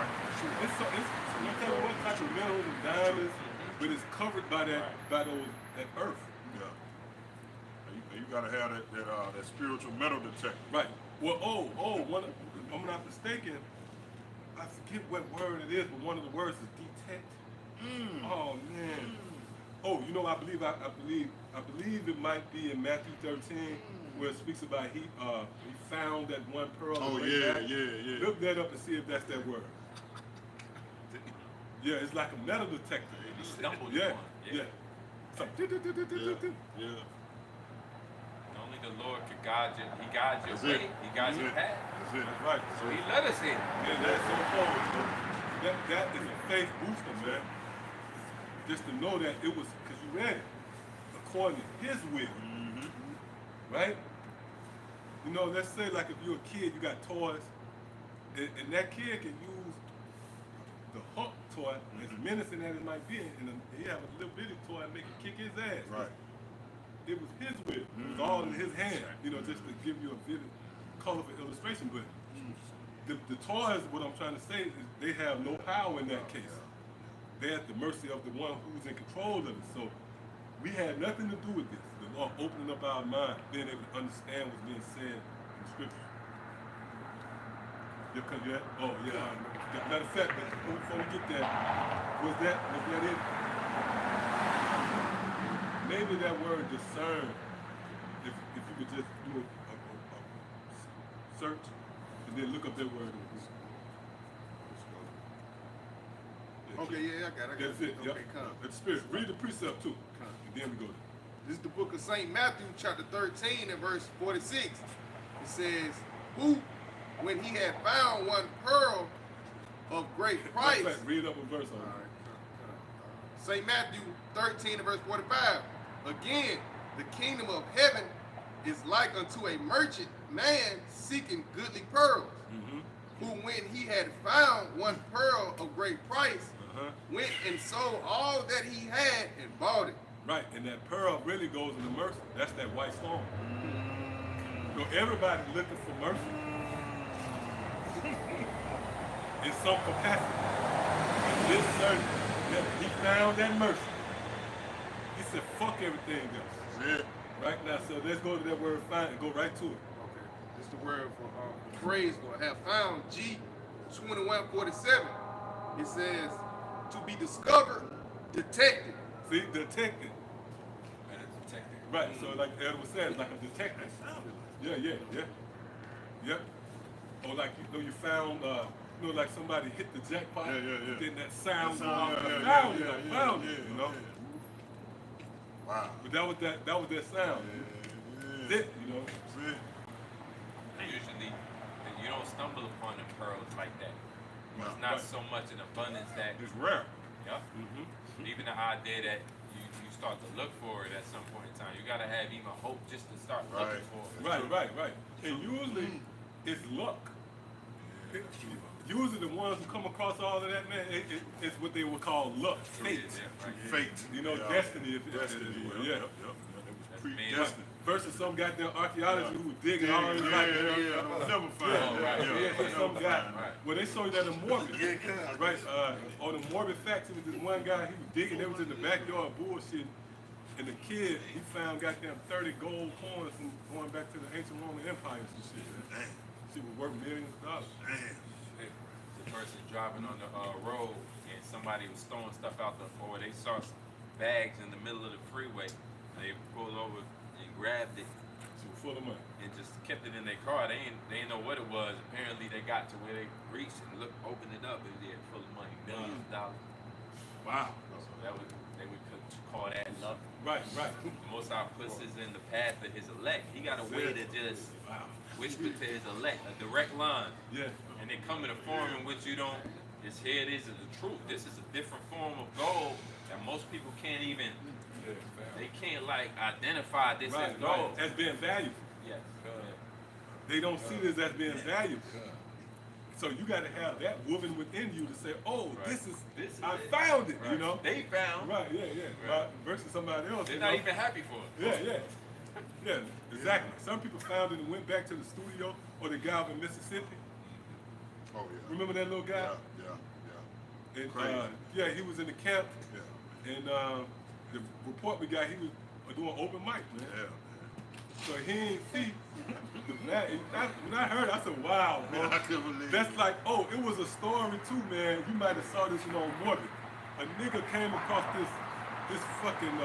It's no telling what type of minerals and diamonds, but it's covered by that that earth. Yeah. And you gotta have that spiritual metal detector. Right. Well, if I'm not mistaken, I forget what word it is, but one of the words is detect. Oh man. Oh, you know, I believe it might be in Matthew 13 where it speaks about he found that one pearl. Oh yeah. yeah. Look that up and see if that's that word. Yeah, it's like a metal detector. He stumbled Yeah. upon it. Yeah. So, Yeah. Only the Lord could guide you. He guides your That's way. it. He guides your That's it. path. That's it. that's right. So he let us in. Yeah, that's so cool. That is a faith booster, man. Just to know that it was, because you read it, according to his will. Right? You know, let's say like if you're a kid, you got toys, and that kid can use the hook toy, as menacing as it might be, and he have a little bitty toy and make it kick his ass. Right. It was his will. It was all in his hand, you know, just to give you a vivid, colorful illustration. But the toys, what I'm trying to say is they have no power in that case. They're at the mercy of the one who's in control of it. So we had nothing to do with this. The Lord opening up our mind, being able to understand what's being said in Scripture. Oh yeah. Matter of fact, before we get there, was that it? Maybe that word discern, if you could just do a search and then look up that word. Okay, yeah, I got it. That's it. Okay, Yep. come. That's spirit. Read the precept too. And then we go there. This is the book of St. Matthew, chapter 13, and verse 46. It says, who, when he had found one pearl of great price. Matter of fact, read up a verse on it. St. Matthew 13 and verse 45. Again, the kingdom of heaven is like unto a merchant man seeking goodly pearls, who when he had found one pearl of great price, went and sold all that he had and bought it. Right, and that pearl really goes into mercy. That's that white stone. So everybody's looking for mercy. In some capacity. And this certain that he found that mercy. He said, fuck everything else. That's it. Right now, so let's go to that word find and go right to it. Okay. This is the word for phrase for have found, G2147. It says to be discovered, detected. See, detected. And it's protected. Right, so like Ed was saying, like a detective. Yeah. Yep. Or like, you found, like somebody hit the jackpot. Yeah. Then that sound, I found it, you know. Wow. But that was that sound. Yeah. It, you know. That's it. Usually, you don't stumble upon the pearls like that. No. It's not Right. so much in abundance that, It's rare. yeah. Even the idea that you start to look for it at some point in time, you gotta have even hope just to start looking Right. for it. Right. And usually it's luck. Usually the ones who come across all of that, man, it's what they would call luck, fate. Yeah, right. Fate. You know, Yeah. destiny. Destiny. Yeah. It was That's predestined. Versus some goddamn archaeology who digging all this Yeah. Never find. Yeah, some guy. Right. Well, they show you that in Morbid. Right. On the Morbid Facts, it was this one guy, he was digging, they was in the backyard bullshit. And the kid, he found goddamn 30 gold coins from going back to the ancient Roman Empire and some shit. Damn. Shit was worth millions of dollars. Damn. The person driving on the road and somebody was throwing stuff out the, or they saw some bags in the middle of the freeway. And they pulled over and grabbed it She was full of money. and just kept it in their car. They didn't know what it was. Apparently they got to where they reached and opened it up and they had full of money, millions of dollars. Wow. So they would call that luck. Right. Most High puts us in the path of his elect. He got a way to just whisper to his elect, a direct line. Yeah. And they come in a form in which you don't, it's here it is the truth. This is a different form of gold that most people can't even, they can't like identify this as gold. As being valuable. Yes. They don't see this as being valuable. So you got to have that woman within you to say, "Oh, Right. this I found it." Right. You know. They found. Right. Yeah. Right. Versus somebody else. They're you not know? even happy for it. Yeah. Exactly. Some people found it and went back to the studio, or the guy in Mississippi. Oh yeah. Remember that little guy? Yeah. And, Crazy. he was in the camp, Yeah. and the report we got, he was doing open mic, man. Yeah. So he ain't see. When I heard it, I said, "Wow, bro." I couldn't believe That's it. like, oh, it was a story too, man. You might have saw this on Morbid. A nigga came across this fucking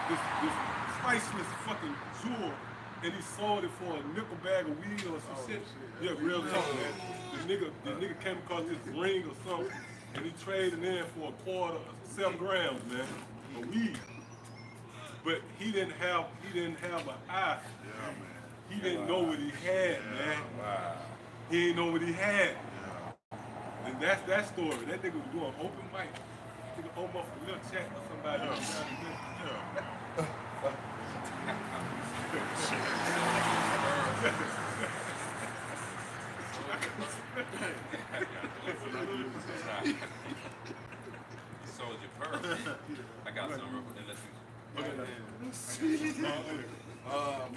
this priceless fucking jewel, and he sold it for a nickel bag of weed or some shit. Yeah, real talk, man. The nigga came across this ring or something, and he traded in for a quarter, 7 grams, man, of weed. But he didn't have an eye. Yeah, man. He didn't know what he had, man. Wow. He didn't know what he had. And that's that story. That nigga was doing open mic. Nigga open up a little chat with somebody. You sold your pearl. I got some real quick.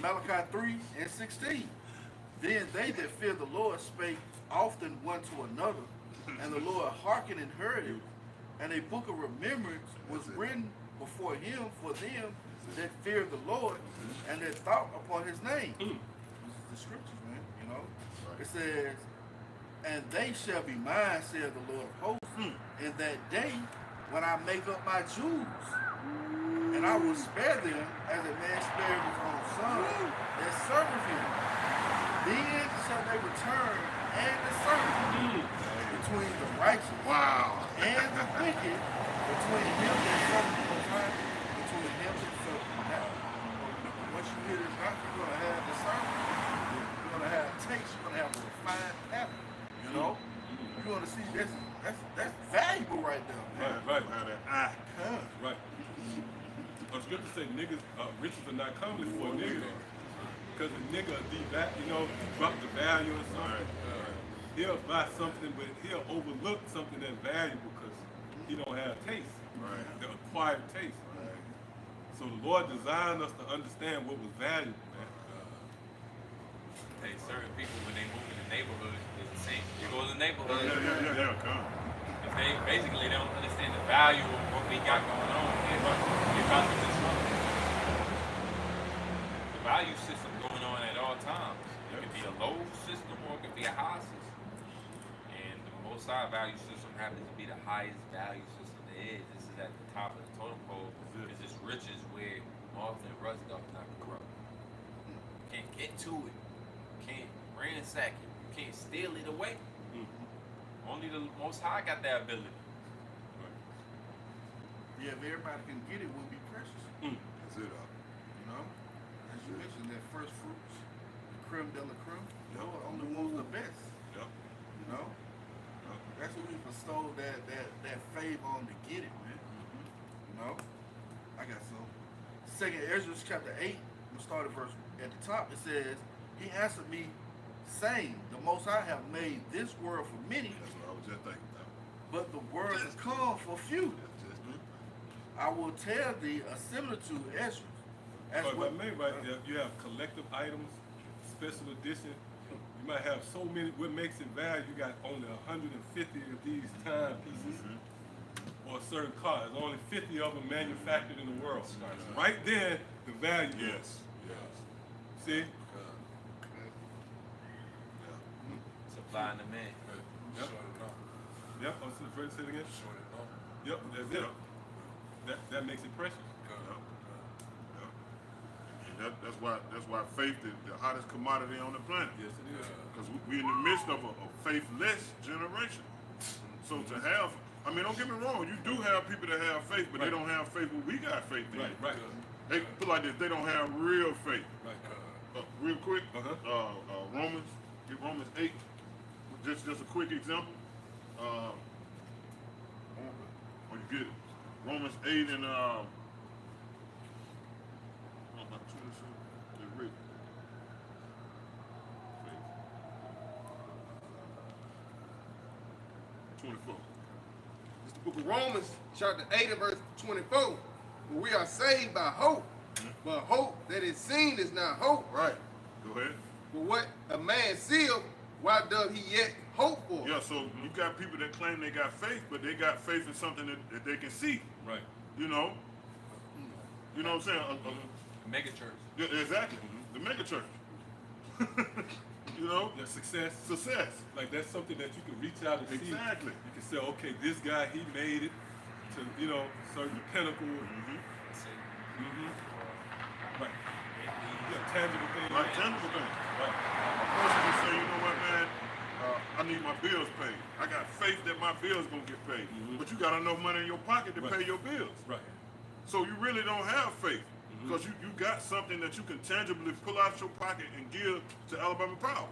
Malachi 3:16. Then they that fear the Lord spake often one to another, and the Lord hearkened and heard it. And a book of remembrance was written before him for them that fear the Lord and that thought upon his name. This is the scriptures, man, you know. It says, and they shall be mine, saith the Lord of hosts, in that day when I make up my Jews. And I will spare them as a man spared his own son that serveth him. Then shall they return and discern between the righteous and the wicked, between him that serveth the Most High, between him that serveth the devil. Once you hear this doctrine, you're going to have discernment. You're going to have taste. You're going to have a refined palate. You know? You're going to see that's valuable right there, man. Right. Huh. Right. I was going to say niggas, riches are not commonly for a nigga. Because a nigga, drop the value or something. He'll buy something, but he'll overlook something that's valuable because he don't have taste. Right. The acquired taste. Right. So the Lord designed us to understand what was valuable, man. Hey, certain people when they move in the neighborhood, it's the same. You go to the neighborhood, Yeah. Come. if they basically they don't understand the value of what we got going on. They're about to disrupt the value system going on at all times. It could be a low system or it could be a high system. And the Most High value system happens to be the highest value system there is. This is at the top of the totem pole. Because this riches where moth and rust doth not corrupt. You can't get to it. You can't ransack it. You can't steal it away. Only the Most High got that ability. Yeah, if everybody can get it, it will be precious. That's it. You know? As you mentioned, that first fruits, the creme de la creme, only ones the best. Yep. You know? That's what we bestowed that favor on to get it, man. You know? I got some. 2nd Ezra chapter 8, we started verse at the top. It says, he answered me, saying, the Most High have made this world for many, That's what I was just thinking about. but the world has come for few. I will tell thee a similitude, Ezra. As But what, I mean, right there, you have collective items, special edition. You might have so many. What makes it valuable? You got only 150 of these timepieces, or a certain car. There's only 50 of them manufactured in the world. Right there, the value. Yes. See? Supply and demand. Yep. Yep. I'm afraid to say it again. Yep. That's it. That makes it precious. And that's why faith is the hottest commodity on the planet. Yes, it is. Because we're in the midst of a faithless generation. So to have, I mean, don't get me wrong, you do have people that have faith, but they don't have faith when we got faith in. Right. They put like this, they don't have real faith. Right. Real quick, Uh-huh. Romans 8, just a quick example. Oh, you get it. Romans 8 and written. 24. It's the book of Romans, chapter 8 and verse 24. For we are saved by hope, but hope that is seen is not hope. Right. Go ahead. For what a man seeth, why doth he yet hope for? Yeah, so you got people that claim they got faith, but they got faith in something that they can see. Right. You know what I'm saying? Mega church. Yeah, exactly. The mega church. The success. Success. Like that's something that you can reach out and see. Exactly. You can say, okay, this guy, he made it to, certain pinnacle. Right. Yeah, tangible things. Right, tangible things. Right. A person can say, you know what, man, I need my bills paid. I got faith that my bills gonna get paid. But you got enough money in your pocket to pay your bills. Right. So you really don't have faith. Because you got something that you can tangibly pull out your pocket and give to Alabama Power.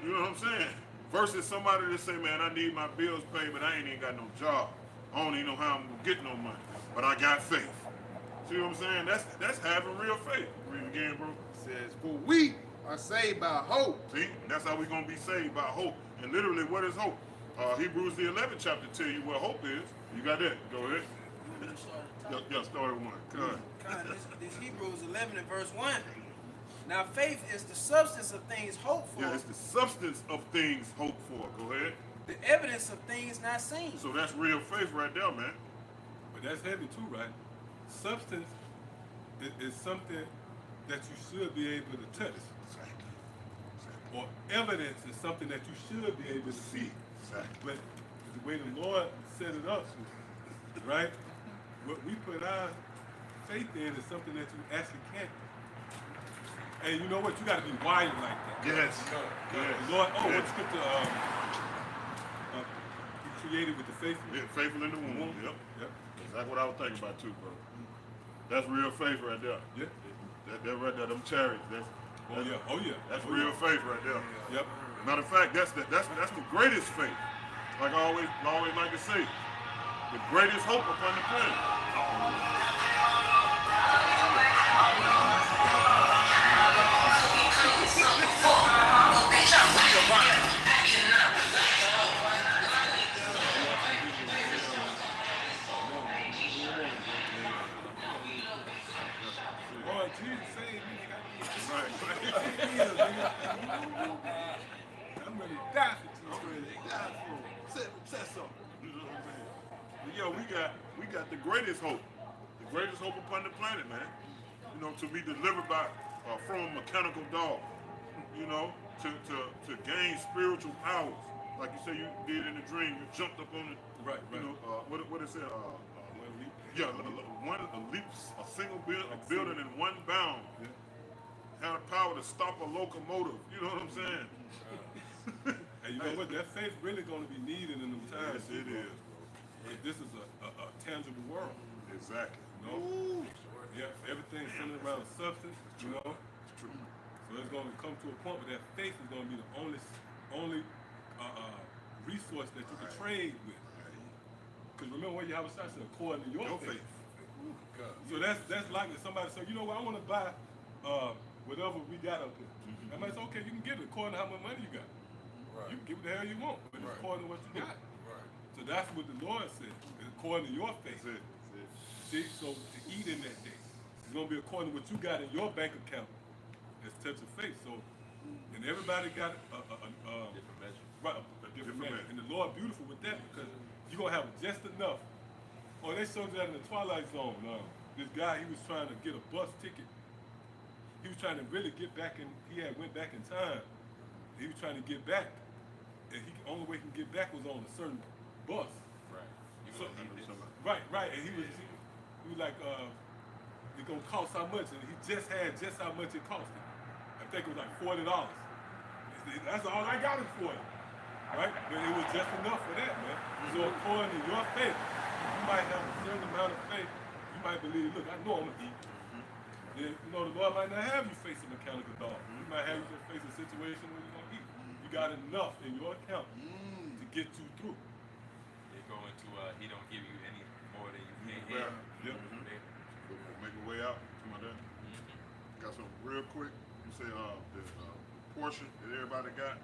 You know what I'm saying? Versus somebody that say, man, I need my bills paid, but I ain't even got no job. I don't even know how I'm gonna get no money. But I got faith. See what I'm saying? That's having real faith. Read it again, bro. It says, for we are saved by hope. See? That's how we're gonna be saved, by hope. And literally, what is hope? Hebrews the 11th chapter tell you what hope is. You got that? Go ahead. Yeah, start at 1. Go ahead. This Hebrews 11 and verse 1. Now faith is the substance of things hoped for. Yeah, it's the substance of things hoped for. Go ahead. The evidence of things not seen. So that's real faith right there, man. But that's heavy too, right? Substance is something that you should be able to touch. Or evidence is something that you should be able to see. But the way the Lord set it up, right? What we put our faith in is something that you actually can't. And you know what? You got to be wired like that. Yes. The Lord, what scripture? He created with the faithful. Yeah, faithful in the womb. Yep. That's what I was thinking about too, bro. That's real faith right there. Yeah. That right there, them chariots. That's real faith right there. Yep. Matter of fact, that's the greatest faith. Like I always like to say, the greatest hope upon the planet. Lord Jesus saved me. Right. I'm ready to die for you. I'm ready to die for you. Say something. You know what I'm saying? But yo, we got the greatest hope. The greatest hope upon the planet, man. You know, to be delivered from a mechanical dog. You know, to gain spiritual powers. Like you say you did in the dream, you jumped up on it. Right. You know, what it said? A single building in one bound. Yeah. Had the power to stop a locomotive. You know what I'm saying? And you know what? That faith really going to be needed in them times. Yes, it bro. is. If this is a tangible world. Exactly. You know? Yeah, everything's centered around substance, you know? It's true. So it's going to come to a point where that faith is going to be the only resource that you can trade with. Because remember what Yahawashi said, according to your faith. So that's like if somebody said, you know what, I want to buy whatever we got up here. I might say, okay, you can get it according to how much money you got. Right. You can get what the hell you want, but it's according to what you got. Right. So that's what the Lord said, according to your faith. That's it. See, so to eat in that day, it's going to be according to what you got in your bank account as touch of faith. So, and everybody got Different measure. right, a different measure. And the Lord beautiful with that because you're going to have just enough Oh, they showed that in the Twilight Zone. This guy, he was trying to get a bus ticket. He was trying to really get back in. He had went back in time. He was trying to get back, and only way he can get back was on a certain bus. Right. Right. And he was like, it's gonna cost how much? And he just had how much it cost him. I think it was like $40. That's all I got it for you. Right? But it was just enough for that, man. So according to your faith, you might have a certain amount of faith. You might believe, look, I know I'm gonna eat. Then, the Lord might not have you face a mechanical dog. He might have you just face a situation where you're gonna eat. You got enough in your account to get you through. They go into he don't give you any more than you can Yeah. handle. Yep. Make a way out to my dad. Got something real quick. You say the portion that everybody got.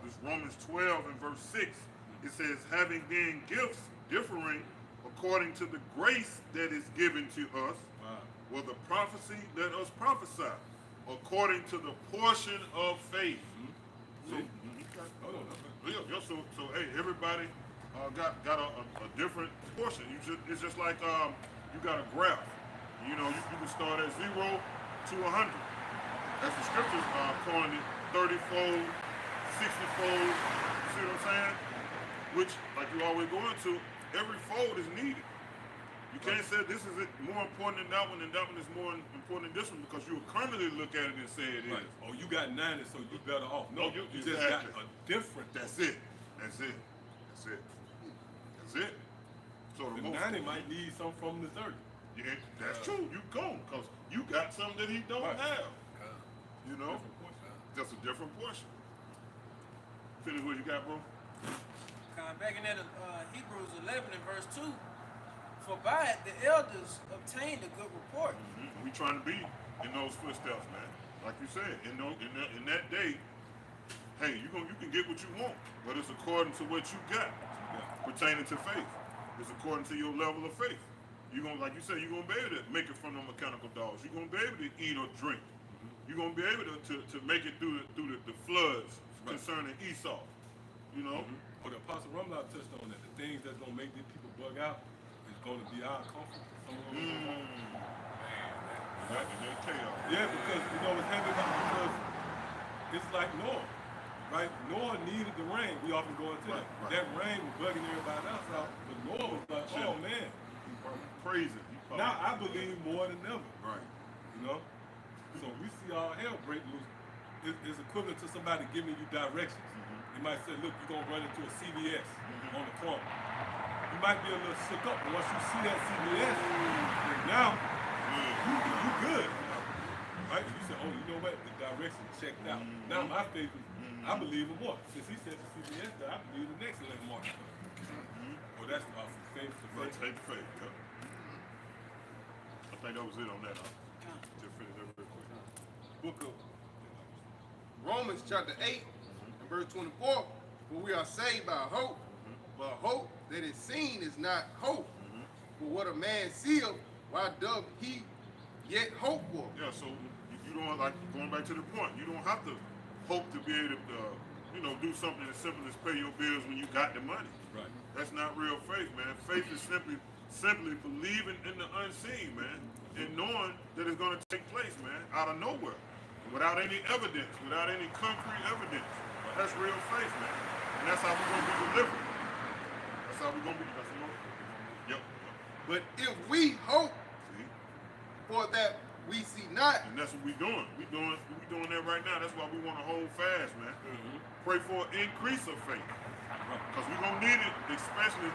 This Romans 12 and verse 6. It says, having then gifts differing according to the grace that is given to us. Wow. Well, the prophecy, let us prophesy according to the portion of faith. So hey, everybody got a different portion. It's just like you got a graph. You can start at 0 to 100. As the scriptures coined it, 30-fold, 60-fold. See what I'm saying? Which, like you always go into, every fold is needed. You can't say this is more important than that one, and that one is more important than this one, because you will currently look at it and say it is. Oh, you got 90, so you better off. No, you just got a different. That's it. So the 90 might need some from the 30. Yeah, that's true. You go, because you got something that he don't have. Just a different portion. Finish what you got, bro. Back in that Hebrews 11 and verse 2, for by it the elders obtained a good report. We trying to be in those footsteps, man. Like you said, in that day, hey, you can get what you want, but it's according to what you got pertaining to faith. It's according to your level of faith. You're gonna, like you said, you're gonna be able to make it from the mechanical dogs. You're gonna be able to eat or drink. You're gonna be able to make it through the floods concerning Esau. But the Apostle Rumlow touched on that. The things that's gonna make these people bug out is gonna be our comfort. Chaos. Yeah, because it's heavy because it's like Noah, right? Noah needed the rain. We often go into that. Right. That rain was bugging everybody else out, but Noah was like, oh man. Praising. Now I believe more than ever. Right. So we see all hell break loose. It's equivalent to somebody giving you directions. You might say, look, you're going to run into a CVS on the corner. You might be a little shook up, but once you see that CVS, now you good. Right? You say, oh, you know what? The direction checked out. Now my faith is, I believe him more. Since he said the CVS, I believe the next landmark. Well, that's from faith to faith. Faith to faith, yeah. I think that was it on that. Just finish that real quick. Book of Romans chapter 8 and verse 24, for we are saved by hope, but hope that is seen is not hope. For what a man seeth, why doth he yet hope for? Yeah, so you don't, like, going back to the point, you don't have to hope to be able to, do something as simple as pay your bills when you got the money. Right. That's not real faith, man. Faith is simply believing in the unseen, man, and knowing that it's going to take place, man, out of nowhere, without any evidence, without any concrete evidence. That's real faith, man, and that's how we're going to be delivered. That's how we're going to be. Yep. But if we hope for that we see not, and that's what we're doing. We're doing that right now. That's why we want to hold fast, man. Pray for an increase of faith, because we're going to need it, especially.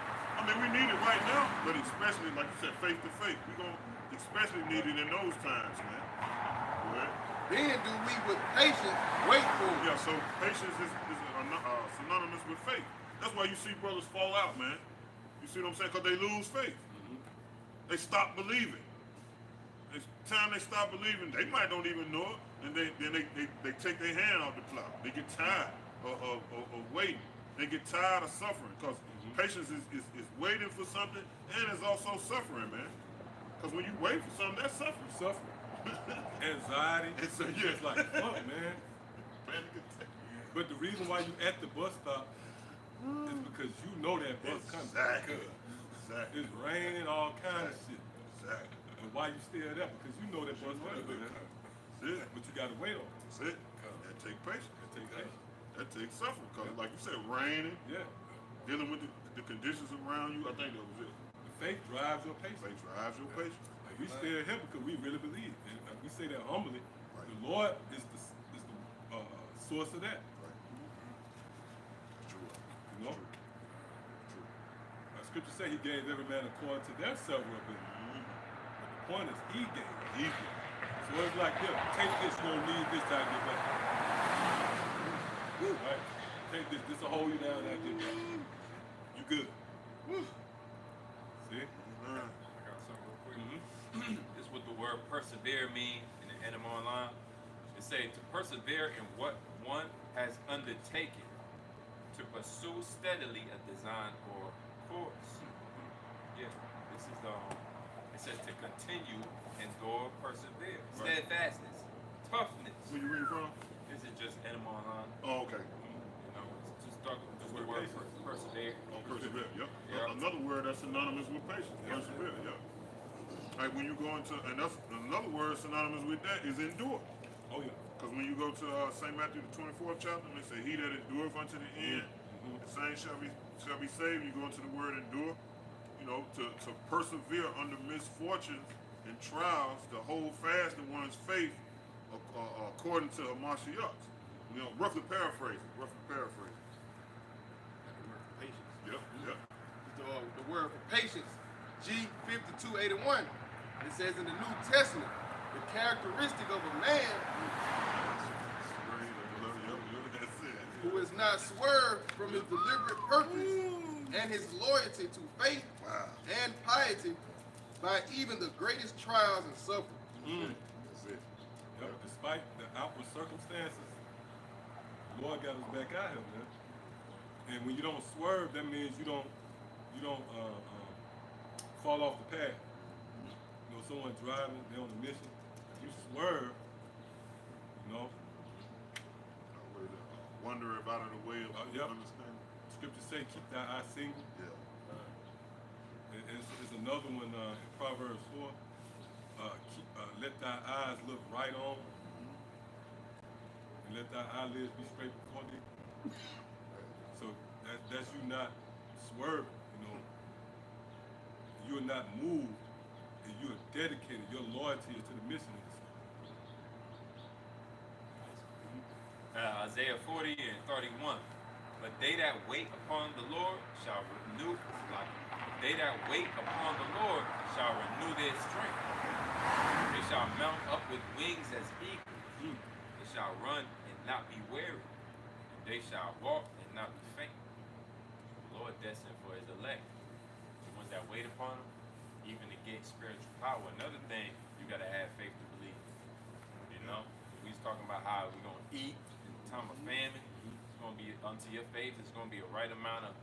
We need it right now, but especially, like you said, faith to faith. We're going to especially need it in those times, man. Right? then do we with patience wait for it. Yeah, so patience is synonymous with faith. That's why you see brothers fall out, man. You see what I'm saying? Because they lose faith. They stop believing. It's time they stop believing, they might don't even know it, and they take their hand off the plow. They get tired of waiting. They get tired of suffering, because patience is waiting for something, and it's also suffering, man. Because when you wait for something, that's suffering. Suffering. Anxiety. It's just like, fuck, man. But the reason why you at the bus stop is because you know that bus coming. Exactly. Exactly. It's raining, all kinds of shit. Exactly. But why you still there? Because you know that boy's coming, man. That's it. But you gotta wait on it. That's it. That takes patience. That takes patience. That takes suffering. Cause like you said, raining, Yeah. dealing with the conditions around you. I think that was it. The faith drives your patience. Faith drives your patience. Like we still here because we really believe. And we say that humbly. Right. The Lord is the source of that. Right. That's true. You know? True. Scripture say he gave every man according to their several ability. But the point is he gave. He did. So it's like, here, take this, you don't need this time to get back. Right? Take this, this will hold you down and I get back. You good. See? Man. I got something real quick. This is what the word persevere mean in the Enema Online. It say to persevere in what one has undertaken, to pursue steadily a design or course. Yeah, this is it says to continue, endure, persevere, Right. steadfastness, toughness. Where you reading from? This is just Enema Online. Oh, okay. You know, it's just the word persevere. Oh, persevere. Yep. Yeah. Another word that's synonymous with patience. Persevere. Yep. Like when you go into, and that's another word synonymous with that is endure. Oh, yeah. Because when you go to St. Matthew, the 24th chapter, and they say, he that endureth unto the end, the same shall be saved. You go into the word endure, you know, to persevere under misfortunes and trials, to hold fast in one's faith according to Hamashiach. You know, roughly paraphrasing. Patience. Yep, yep. The word for patience, G5281. It says in the New Testament, the characteristic of a man who is not swerved from his deliberate purpose and his loyalty to faith and piety by even the greatest trials and suffering. That's it. Yep. Despite the outward circumstances, the Lord got us back out here, man. And when you don't swerve, that means you don't fall off the path. You know, someone driving, they're on a mission. If you swerve, you know. Wander about in the way of Yep. understanding. Scripture say, keep thy eye single. Yeah. It's another one in Proverbs 4. Let thy eyes look right on, and let thy eyelids be straight before thee. So that's you not swerving, you know. You're not moved, and you're dedicated. Your loyalty is to the mission of this. Isaiah 40 and 31. But they that wait upon the Lord shall renew, they that wait upon the Lord shall renew their strength. They shall mount up with wings as eagles. They shall run and not be weary. And they shall walk and not be faint. The Lord destined for his elect, the ones that wait upon him, even to get spiritual power. Another thing, you got to have faith to believe. You know? We was talking about how we're going to eat in the time of famine. It's going to be unto your faith. It's going to be a right amount of,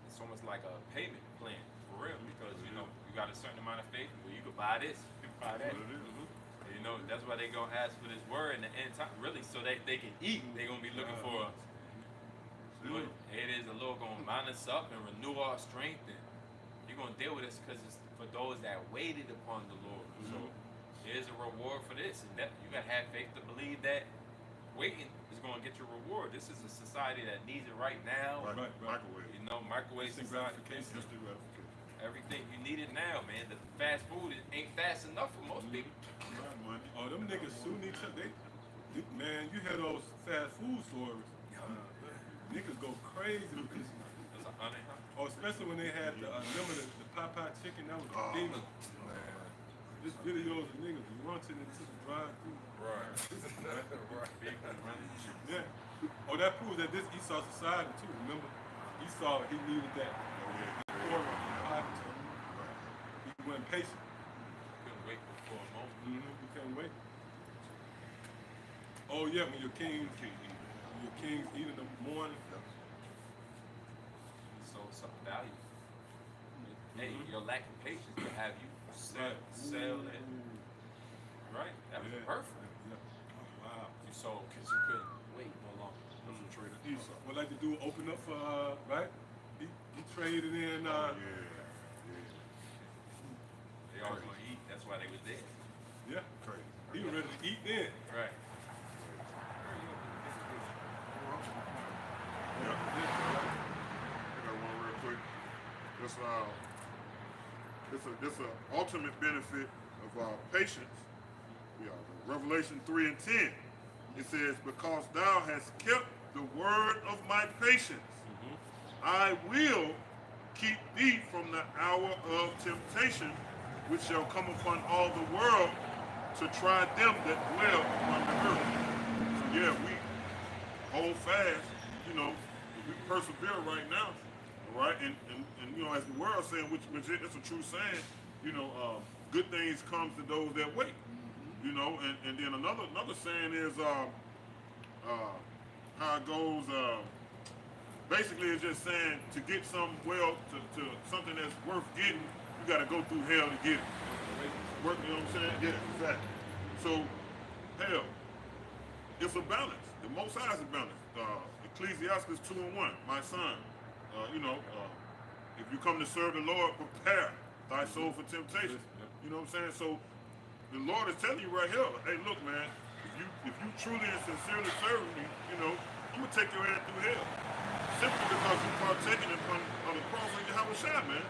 it's almost like a payment plan for real, because you know you got a certain amount of faith. Well, you could buy this, you can buy that. You know, that's why they're going to ask for this word in the end time, really, so that they can eat. They're going to be looking for us. But it is the Lord going to mount us up and renew our strength, and you're going to deal with this because it's for those that waited upon the Lord. So there's a reward for this, and that you got to have faith to believe that waiting is going to get your reward. This is a society that needs it right now. Right. Microwave. You know, microwave society. Instant gratification. Everything you need it now, man. The fast food ain't fast enough for most people. Money. Oh, them niggas shooting each other. Man, you hear those fast food stories. Niggas go crazy because, It's a honey, huh? oh, especially when they had the Popeye chicken. That was the thing. This videos of niggas running into the drive-thru. Right. Big money. Yeah. Oh, that proves that this Esau society too. Remember, Esau, he needed that. He wasn't patient. Couldn't wait for a moment. You can't wait. Oh yeah, when your kings eat in the morning. So it's some value. Hey, your lack of patience will have you sell it. Right? That was perfect. Yeah. Wow. You sold because you couldn't wait no longer. It was a traded Esau. What like to do? Open up for right? He traded in. Yeah. They all gonna eat. That's why they was there. Yeah, Crazy. he was ready to eat then. Right. Yeah. I got one real quick. It's a ultimate benefit of patience. Yeah. Revelation 3 and 10. It says, because thou hast kept the word of my patience, I will keep thee from the hour of temptation, which shall come upon all the world to try them that dwell upon the earth. So yeah, we hold fast, you know, we persevere right now, all right? And you know, as the world saying, which it's a true saying, you know, good things comes to those that wait. You know, and then another saying is how it goes. Basically, it's just saying to get some to something that's worth getting, you got to go through hell to get it. Work, you know what I'm saying? Yeah, exactly. So, hell, it's a balance. The Most High is a balance. Ecclesiastes 2 and 1. My son, you know, if you come to serve the Lord, prepare thy soul for temptation. You know what I'm saying? So. The Lord is telling you right here, hey, look, man, if you truly and sincerely serve me, you know, I'm gonna take your ass through hell, simply because you're partaking on the cross of Yahawashi, man.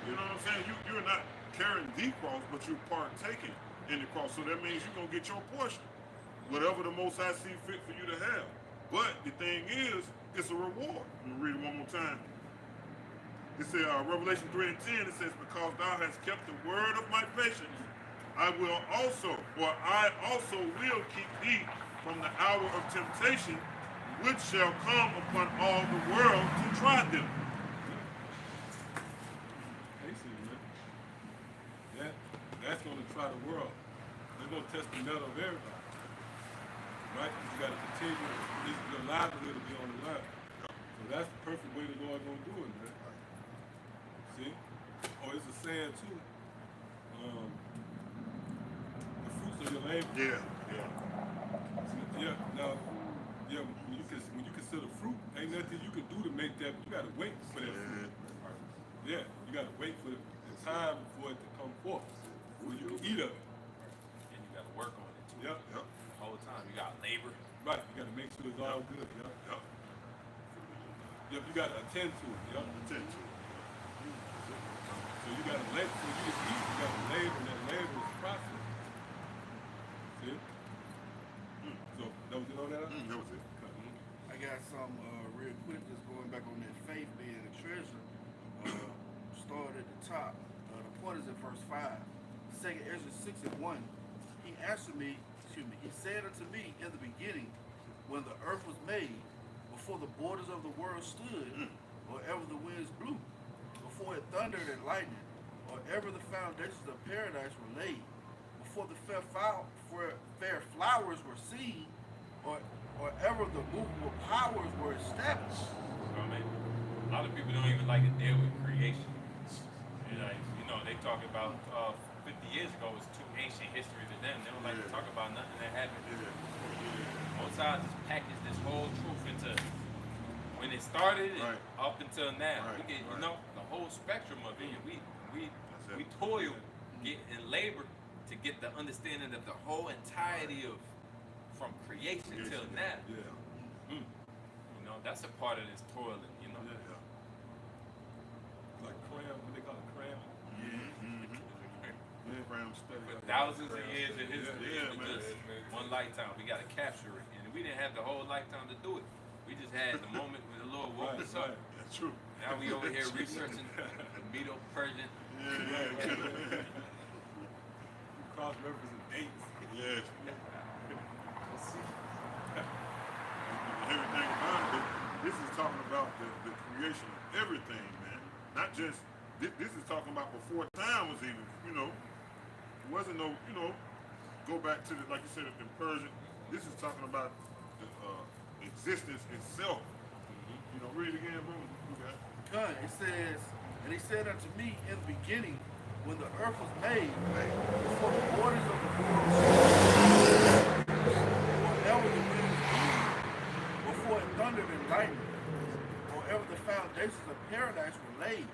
You know what I'm saying? You're not carrying the cross, but you're partaking in the cross. So that means you're gonna get your portion, whatever the Most High see fit for you to have. But the thing is, it's a reward. Let me read it one more time. It says, Revelation 3 and 10. It says, because thou hast kept the word of my patience, I also will keep thee from the hour of temptation, which shall come upon all the world to try them. Hey, see, man. That's going to try the world. They're going to test the metal of everybody. Right? You got to continue. Your livelihood to be on the line. So that's the perfect way the Lord going to do it, man. See? Oh, it's a saying, too. So your labor. Yeah. Now, when you consider fruit, ain't nothing you can do to make that. You gotta wait for that fruit. Yeah, you gotta wait for the time for it to come forth, where you can eat of it. And you gotta work on it too. Yep. The whole time you got labor. Right. You gotta make sure it's all good. Yep. You gotta attend to it. Yep. Attend to it. So you gotta labor. So you just eat. You gotta labor, and that labor is process. See? So that was it on that? That was it. I got some real quick, just going back on that faith being a treasure. Start at the top. The point is in verse 5. 2 Ezra 6 and 1. He answered me, he said unto me in the beginning, when the earth was made, before the borders of the world stood, or ever the winds blew, before it thundered and lightened, or ever the foundations of paradise were laid, before the fair flowers were seen, or ever the movable powers were established. So, I mean, a lot of people don't even like to deal with creation. You know, they talk about 50 years ago was too ancient history to them. They don't like to talk about nothing that happened. Most High just packaged this whole truth into when it started and up until now. We get, you know, the whole spectrum of it. We toil, get in labor to get the understanding of the whole entirety of from creation till now. You know, that's a part of this toiling, you know. Like cram, what they call it, cram? Cram study. For thousands of years of history, just one lifetime. We got to capture it. And we didn't have the whole lifetime to do it. We just had the moment when the Lord woke us up. That's true. Now we over here researching the Medo-Persian. Cross-referencing dates. Yes. Everything about it, this is talking about the creation of everything, man. Not just, this is talking about before time was even, you know, it wasn't no, you know, go back to the, like you said, in Persian, this is talking about the existence itself. You know, read it again, bro. It says, and he said unto me in the beginning, when the earth was made, before the borders of the world stood, wherever the winds blew, before it thundered made,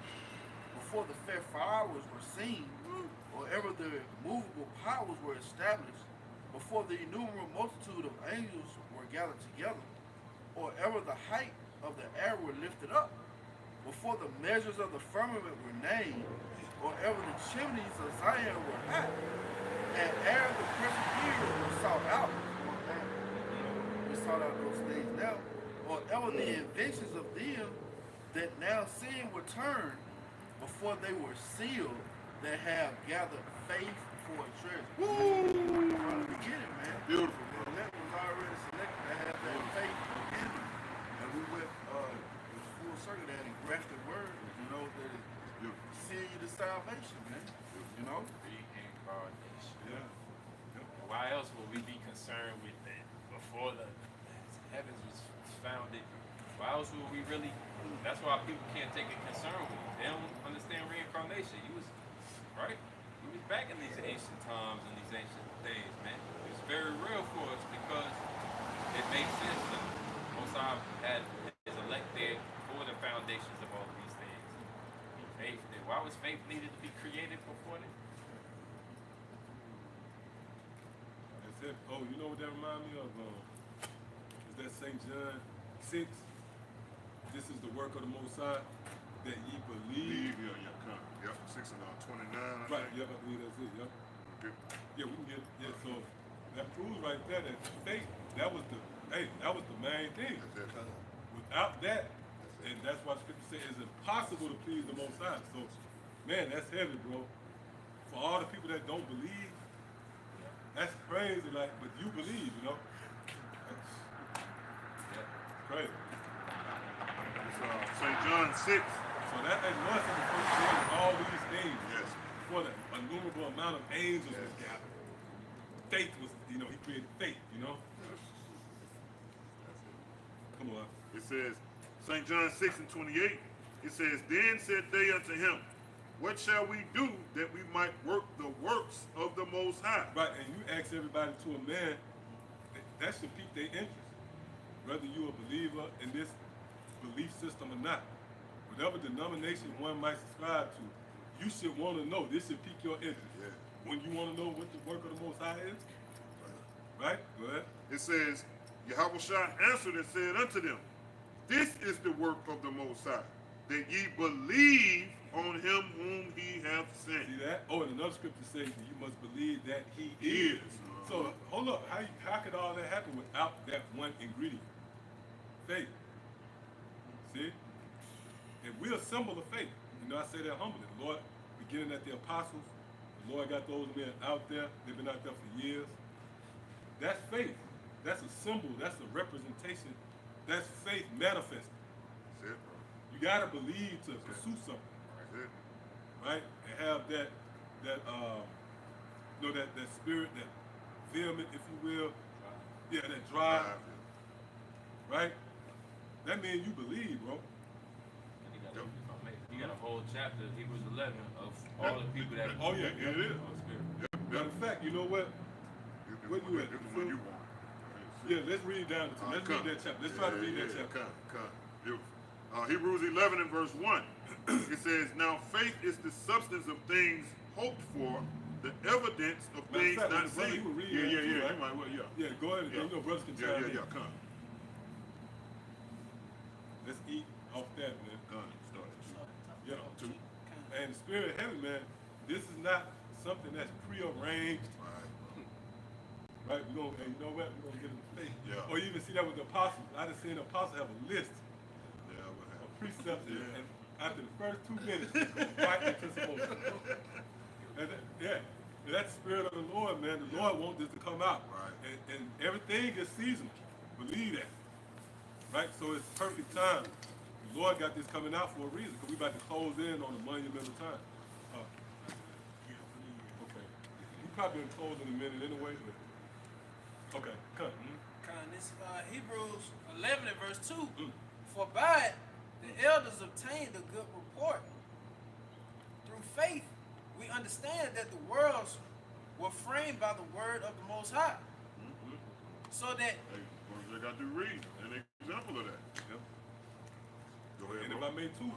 before the fair flowers were seen, or ever the movable powers were established, before the innumerable multitude of angels were gathered together, or ever the height of the air were lifted up, before the measures of the firmament were named, or ever the chimneys of Zion were hot, and ere the present year was sought out. We sought out those things now, or ever the inventions of them that now sin were turned, before they were sealed, that have gathered faith for a treasure. Woo! From the beginning, man. Beautiful. The elect was already selected to have that faith in them. And we went full circle that engrafted word, you know, that it seal you to salvation, man. You know? Reincarnation. Yeah. Why else would we be concerned with that before the heavens was founded? Why else would we really? That's why people can't take a concern with it. They don't understand reincarnation. You was right. We was back in these ancient times and these ancient days, man. It's very real for us because it makes sense that Most High had his elect there for the foundations of all of these things. Faith. Why was faith needed to be created before that? That's it. Oh, you know what that reminds me of? Is that St. John 6? This is the work of the Most High, that ye believe. Come. Yep, 6 and 29. I Right, think. yep, I believe that's it, yep. Okay. Yeah, we can get, yeah, so that proves right there that faith, that was the main thing. That's it. Without that, and that's why Scripture says it's impossible to please the Most High. So, man, that's heavy, bro. For all the people that don't believe, that's crazy, like, but you believe, you know? That's crazy. It's St. John 6. So that anointing was supposed to do all these things. Yes. Before the innumerable amount of angels was Yes. gathered. Faith was, you know, he created faith, you know? Come on. It says, St. John 6 and 28, it says, Then said they unto him, What shall we do that we might work the works of the Most High? Right, and you ask everybody to a man, that should pique their interest. Whether you're a believer in this belief system or not. Whatever denomination one might subscribe to, you should want to know. This should pique your interest. Yeah. When you want to know what the work of the Most High is, right? Go ahead. It says, Yahawashi answered and said unto them, This is the work of the Most High, that ye believe on him whom he hath sent. See that? Oh, and another scripture says that you must believe that he is. So hold up, how could all that happen without that one ingredient? Faith. See? And we're a symbol of faith. You know, I say that humbly. The Lord, beginning at the apostles, the Lord got those men out there. They've been out there for years. That's faith. That's a symbol. That's a representation. That's faith manifested. That's it, bro. You gotta believe to pursue something, That's it. right? And have that you know, that spirit, that vehement, if you will. Yeah, that drive, right? That means you believe, bro. You got a whole chapter, Hebrews 11, of all the people that. Oh yeah, yeah, it is. Yep. Matter of fact, you know what? Where you at? This is what you want. Yeah, let's read down to. Let's read that chapter. Let's try to read that chapter. Come. Beautiful. Hebrews 11 and verse 1. It says, Now faith is the substance of things hoped for, the evidence of things not seen. Yeah. Yeah, go ahead. Yeah. You know, brothers can chime in. Come. Let's eat off that, man. Done. Start. Yeah, too. And the spirit of heaven, man, this is not something that's prearranged. Right? We're gonna, and you know what? We're gonna get into faith. Yeah. Or you even see that with the apostles. I just seen the apostles have a list Yeah, what of happened? precepts, Yeah. and after the first 2 minutes, right into some more. And that's the spirit of the Lord, man. The Lord wants this to come out. Right. And everything is seasonal. Believe that. Right? So it's perfect time. The Lord got this coming out for a reason, because we about to close in on the monumental time. Okay. We probably gonna close in a minute anyway, but okay, cut. This Hebrews 11 and verse 2. For by it the elders obtained a good report. Through faith we understand that the worlds were framed by the word of the Most High. So that Hey, what I got to read an example of that. Yep. Go ahead, And if bro. I may too,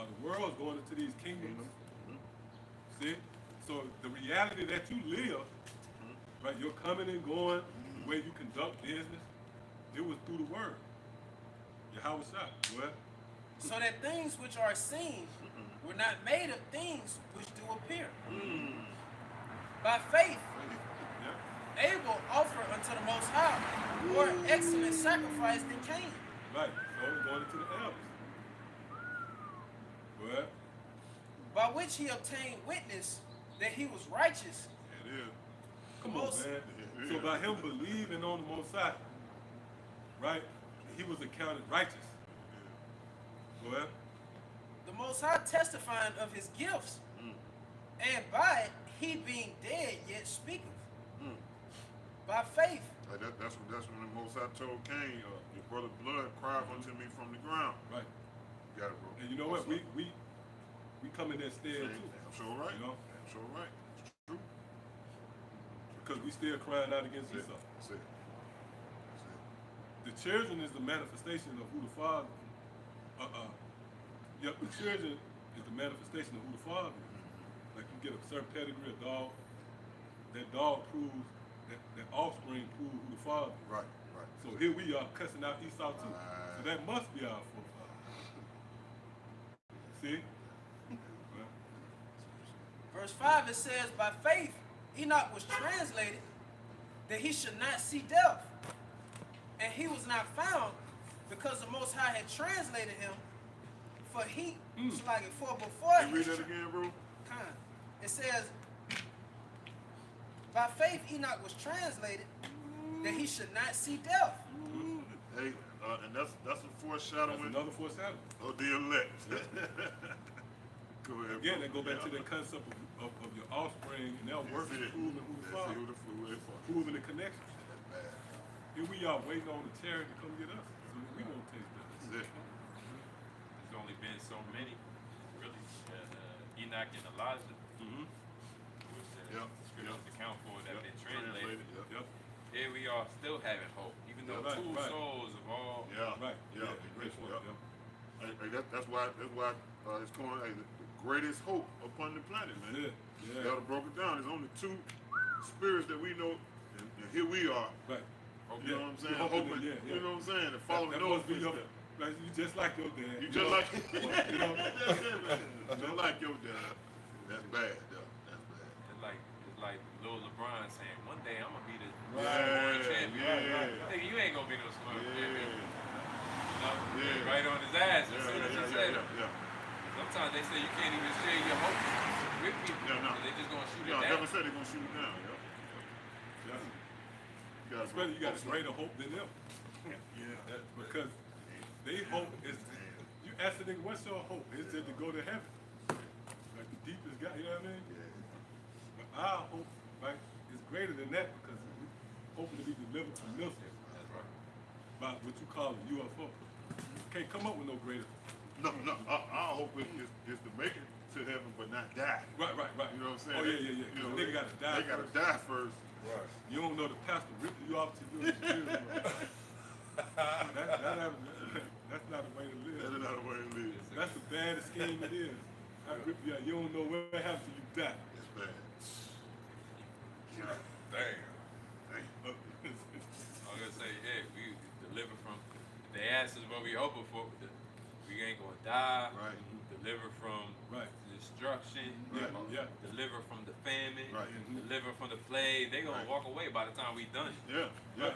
The world's going into these kingdoms. See? So the reality that you live, right, you're coming and going, the way you conduct business, it was through the word. Yahawashi. What? So that things which are seen were not made of things which do appear. By faith, Abel offered unto the Most High more excellent sacrifice than Cain. Right. So we're going into the elders. What? By which he obtained witness that he was righteous. It is. Come on, man. So by him believing on the Most High, right, he was accounted righteous. Go ahead. The Most High testifying of his gifts, and by it he being dead yet speaketh. By faith. That's when the Most High told Cain, your brother's blood cried unto me from the ground. Right. You got it, bro. And you know what? We come in that stead too. I'm sure right. You know? I'm sure right. It's true. Because we still crying out against Esau. That's it. The children is the manifestation of who the father. Yep, the children is the manifestation of who the father is. Like you get a certain pedigree, a dog. That dog proves that offspring proves who the father is. Right. So here we are cussing out Esau too. So that must be our forefather. See? Verse 5 it says, by faith Enoch was translated that he should not see death. And he was not found because the Most High had translated him. For he was like it for before. Can you read that again, bro? It says, by faith Enoch was translated that he should not see death. Hey, and that's a foreshadowing. That's another foreshadowing. Of the elect. Go ahead. Again, they go back to the concept of your offspring and their work proving who the father is. Proving the connection. Here we are waiting on the chariot to come get us. So we won't taste that. That's it. There's only been so many, really. Enoch and Elijah, which the scriptures account for that have been translated. Yep. Here we are still having hope, even though two souls of all. That's why it's called the greatest hope upon the planet, man. You gotta broke it down. There's only two spirits that we know, and here we are. Right. You know what I'm saying? Hoping, you know what I'm saying? And following those footsteps. Like, you just like your dad. You just like, you know, just like your dad. That's bad, though. That's bad. It's like Lil LeBron saying, one day I'm gonna be the champion. Nigga, you ain't gonna be no smart champion. You know? Right on his ass as soon as he said it. Sometimes they say you can't even share your hopes with people. They just gonna shoot it down. Never said they're gonna shoot it down. You got a greater hope than them. Because they hope is, you ask the nigga, what's your hope? It's just to go to heaven. Like the deepest God, you know what I mean? But our hope, right, is greater than that because we're hoping to be delivered from military. By what you call a UFO. Can't come up with no greater. No. Our hope is to make it to heaven but not die. Right. You know what I'm saying? Oh, yeah. You know, they gotta die. They gotta die first. Right. You don't know the pastor ripping you off to do his funeral. That's not a way to live. That is not a way to live. That's the baddest scheme it is. I rip you out. You don't know what happens till you die. It's bad. Damn. I was gonna say, hey, we deliver from, they ask us what we hoping for, we ain't gonna die. Right. Deliver from destruction. Right. Deliver from the famine. Right. Deliver from the plague. They gonna walk away by the time we done. Right.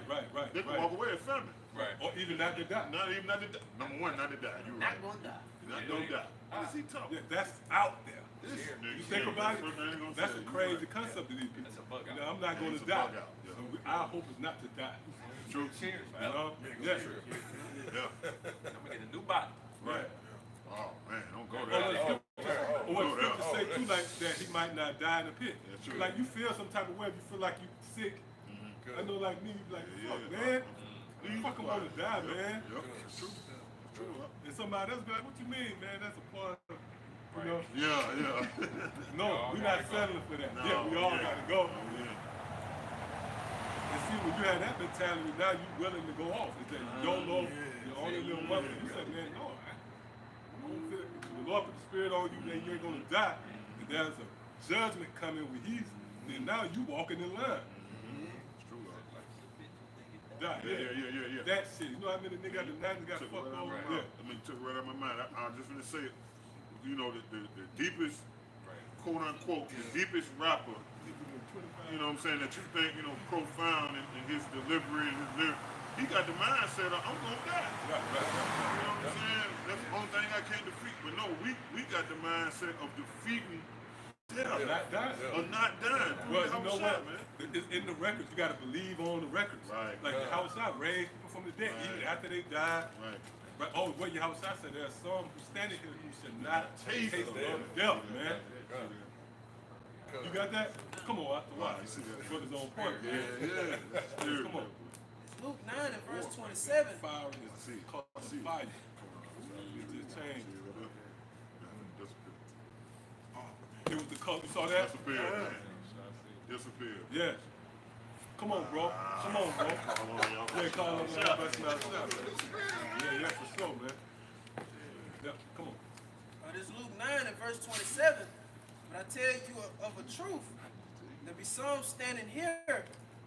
They can walk away at famine. Right. Or even not to die. Not to die. Number one, not to die. You're right. Not gonna die. Not to die. What is he talking? Yeah, that's out there. You think about it, that's a crazy Right. concept to these people. That's a bug out. You know, I'm not going It's to a die. bug out. Yeah. So our hope is not to die. True. Cheers, You man. know? Yeah. Yeah. I'm gonna get a new body. Right. Oh man, don't go Or there. what scripture say too, like that he might not die in the pit. Yeah, true. Like you feel some type of way if you feel like you sick. I know like me, you be like, fuck man. You fucking want to die, man. Yep. It's true. It's true. And somebody else be like, what you mean, man? That's a part of, you know? Yeah. No, we're not settling for that. No, Yeah, we all gotta go. Yeah. And see, when you have that mentality, now you willing to go off. It's that you don't know, you only live one. You say, man, no, the Lord put the Spirit on you, then you ain't gonna die. And there's a judgment coming when He's. Then now you walking in line. It's true. Die. Yeah. That shit. You know how many niggas got the night and got Took fucked right out over? of my Yeah. mind. I mean, took right out of my mind. I was just gonna say, you know, the deepest, quote unquote, the deepest rapper, you know what I'm saying, that you think, you know, profound in his delivery and his lyrics, he got the mindset of, I'm gonna die. Right. You know what I'm saying? That's the only thing I can't defeat. But no, we got the mindset of defeating death. Not dying. Or not dying. Well, you know what? Man. It's in the records. You got to believe on the records. Right. Like Yahawashi raised people from the dead, Right. even after they died. Right. But what Yahawashi said, there are some who standing here who should not taste Taste of death. death, man. You got that? Come on, after Wow, watch. you see that? Brother's on point, man. Yeah. Come on. It's Luke 9 and verse 27. Fire is called fire. It just changed. It was the color. You saw that? Disappeared, man. Disappeared. Yeah. Come on, bro. Come on, bro. Yeah, call on the Yeah, for sure, man. Yeah, come on. This is Luke 9 and verse 27. But I tell you of a truth, there be some standing here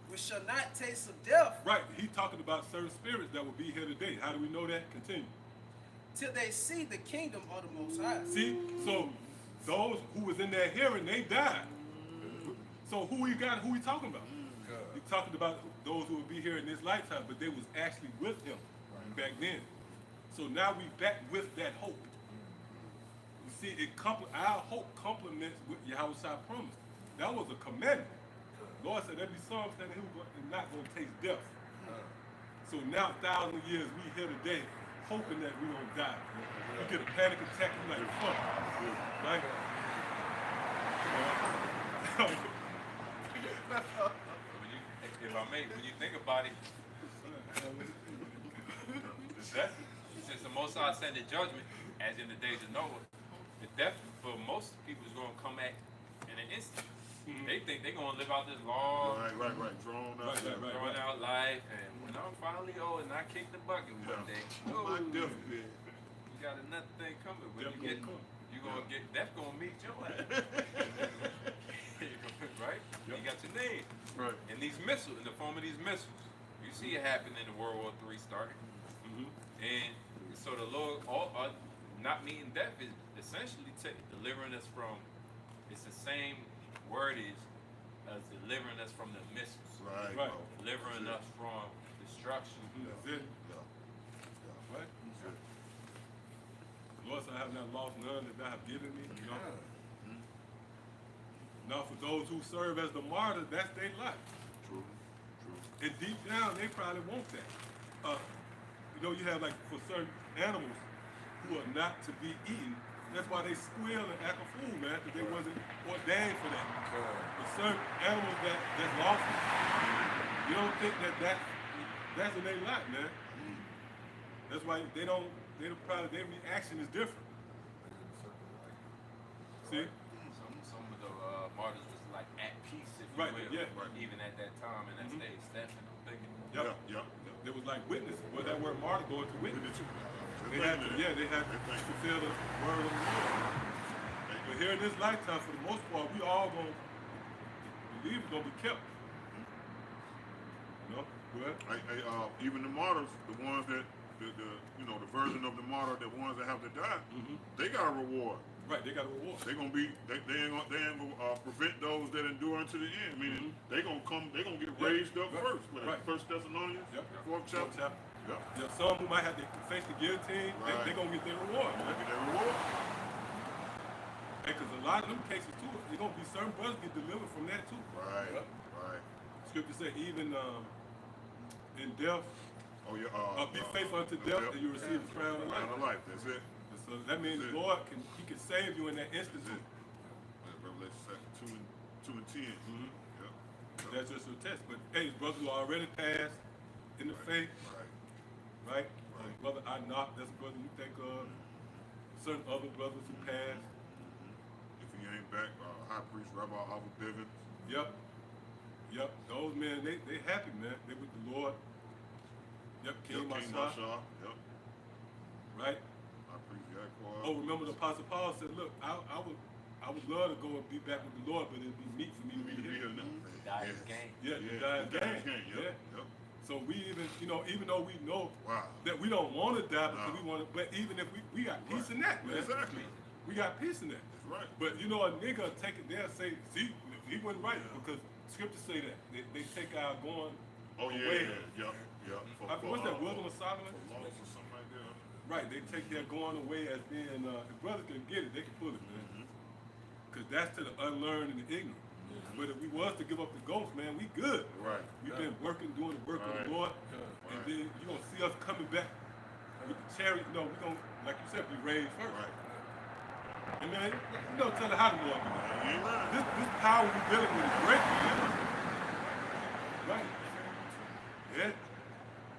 which shall not taste of death Right. He talking about certain spirits that will be here today. How do we know that? Continue. till they see the kingdom of the Most High. See? So those who was in that hearing, they died. So who he talking about? He talking about those who will be here in this lifetime, but they was actually with him back then. So now we back with that hope. You see, our hope complements what Yahawashi promised. That was a commandment. Lord said there be some standing who are not going to taste death. So now 1,000 years we here today, hoping that we don't die. We get a panic attack, we like, fuck. Right? When you think about it, since the Most High sent the judgment, as in the days of Noah, the death for most people is going to come at in an instant. They think they're going to live out this long, Drawn out life, and when I'm finally old and I kick the bucket one day, My death bed. you got another thing coming. When Death you get, gonna come. you gonna get death gonna meet your ass, right? You got your name. Right. And these missiles, in the form of these missiles, you see it happen in the World War III started. And so the Lord, not meeting death is essentially delivering us from. It's the same word as delivering us from the missiles, Right. delivering us from destruction. That's it. Right? Lord said, I have not lost none that thou have given me. You know? Now for those who serve as the martyr, that's their life. True. And deep down, they probably want that. You know, you have like for certain animals who are not to be eaten. That's why they squeal and act a fool, man, because they wasn't ordained for that. But certain animals that's lost, you don't think that's in their life, man. That's why their reaction is different. See? Some of the martyrs was like at peace, if you Right, will, yeah. even at that time and that stage. Stephen, I'm thinking. Yep. They was like witness. Well, that word martyr going to witness. They had to fulfill the word of the Lord. But here in this lifetime, for the most part, we all gonna believe it's gonna be kept. You know? Well, Even the martyrs, the ones that the version of the martyr, the ones that have to die, they got a reward. right, they got a reward. They ain't gonna prevent those that endure unto the end. Meaning they gonna get raised up first. Right. First Thessalonians, Yep. 4th chapter. Yep. Yeah, some who might have to face the guillotine, they gonna get their reward. They get their reward. Because a lot of them cases too, you're gonna be certain brothers get delivered from that too. Right. Yep. Right. Scripture said even in death, Oh yeah. be faithful unto death, and you receive the crown of life. Crown of life. That's it. And so that means That's the it. Lord can save you in that instant That's too. it. Revelation 2 and 10. Yep. That's just a test. But hey, brothers who already passed in the faith, right? Brother Enoch, that's a brother you think of. Certain other brothers who passed. If he ain't back, High Priest Rabbi Abba Bivens. Yep. Those men, they happy, man. They with the Lord. Yep, King Masha. Yep. Right? High Priest Oh, remember the Apostle Paul said, look, I would love to go and be back with the Lord, but it'd be meat for me to be here. Die is gain. Yeah, to die is gain. Yep. So we even, even though we know that we don't want to die because we want to, but even if we got peace in that, man. Exactly. We got peace in that. That's right. But a nigga take it there and say, see, he wasn't right because scriptures say that. They take our going away. What's that, Wisdom of Solomon? Or something like that. Right, they take their going away as being, if brothers can get it, they can pull it, man. Because that's to the unlearned and the ignorant. But if we was to give up the ghost, man, we good. Right. We've been doing the work of the Lord. And then you're going to see us coming back with the chariot. We're going to, like you said, be raised first. Right. And man, tell her how to Lord. This power we're dealing with is great, man. Right. Yeah.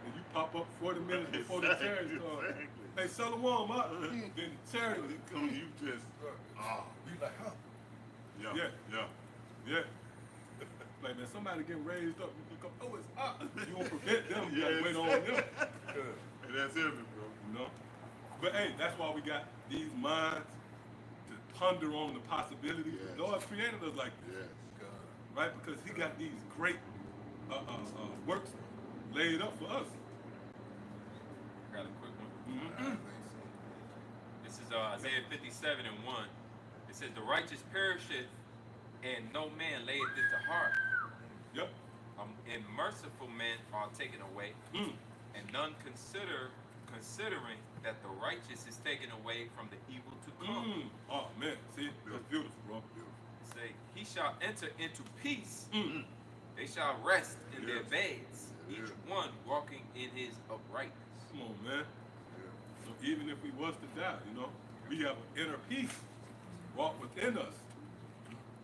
And you pop up 40 minutes before the chariot starts. Hey, Shalom up. Then the chariot. You just, You like, huh? Yeah. Like, man, somebody getting raised up. You come, oh, it's up. You won't prevent them. You gotta wait on them. And that's heavy, bro. But hey, that's why we got these minds to ponder on the possibilities. The Lord created us like this. Right? Because he got these great works laid up for us. Got a quick one. This is Isaiah 57:1. It says, the righteous perisheth, and no man layeth it to heart. Yep. And merciful men are taken away, and none considering that the righteous is taken away from the evil to come. Oh man, see, that's beautiful, bro. Say, he shall enter into peace. They shall rest in their beds, each one walking in his uprightness. Come on, man. So even if we was to die, we have an inner peace walk within us.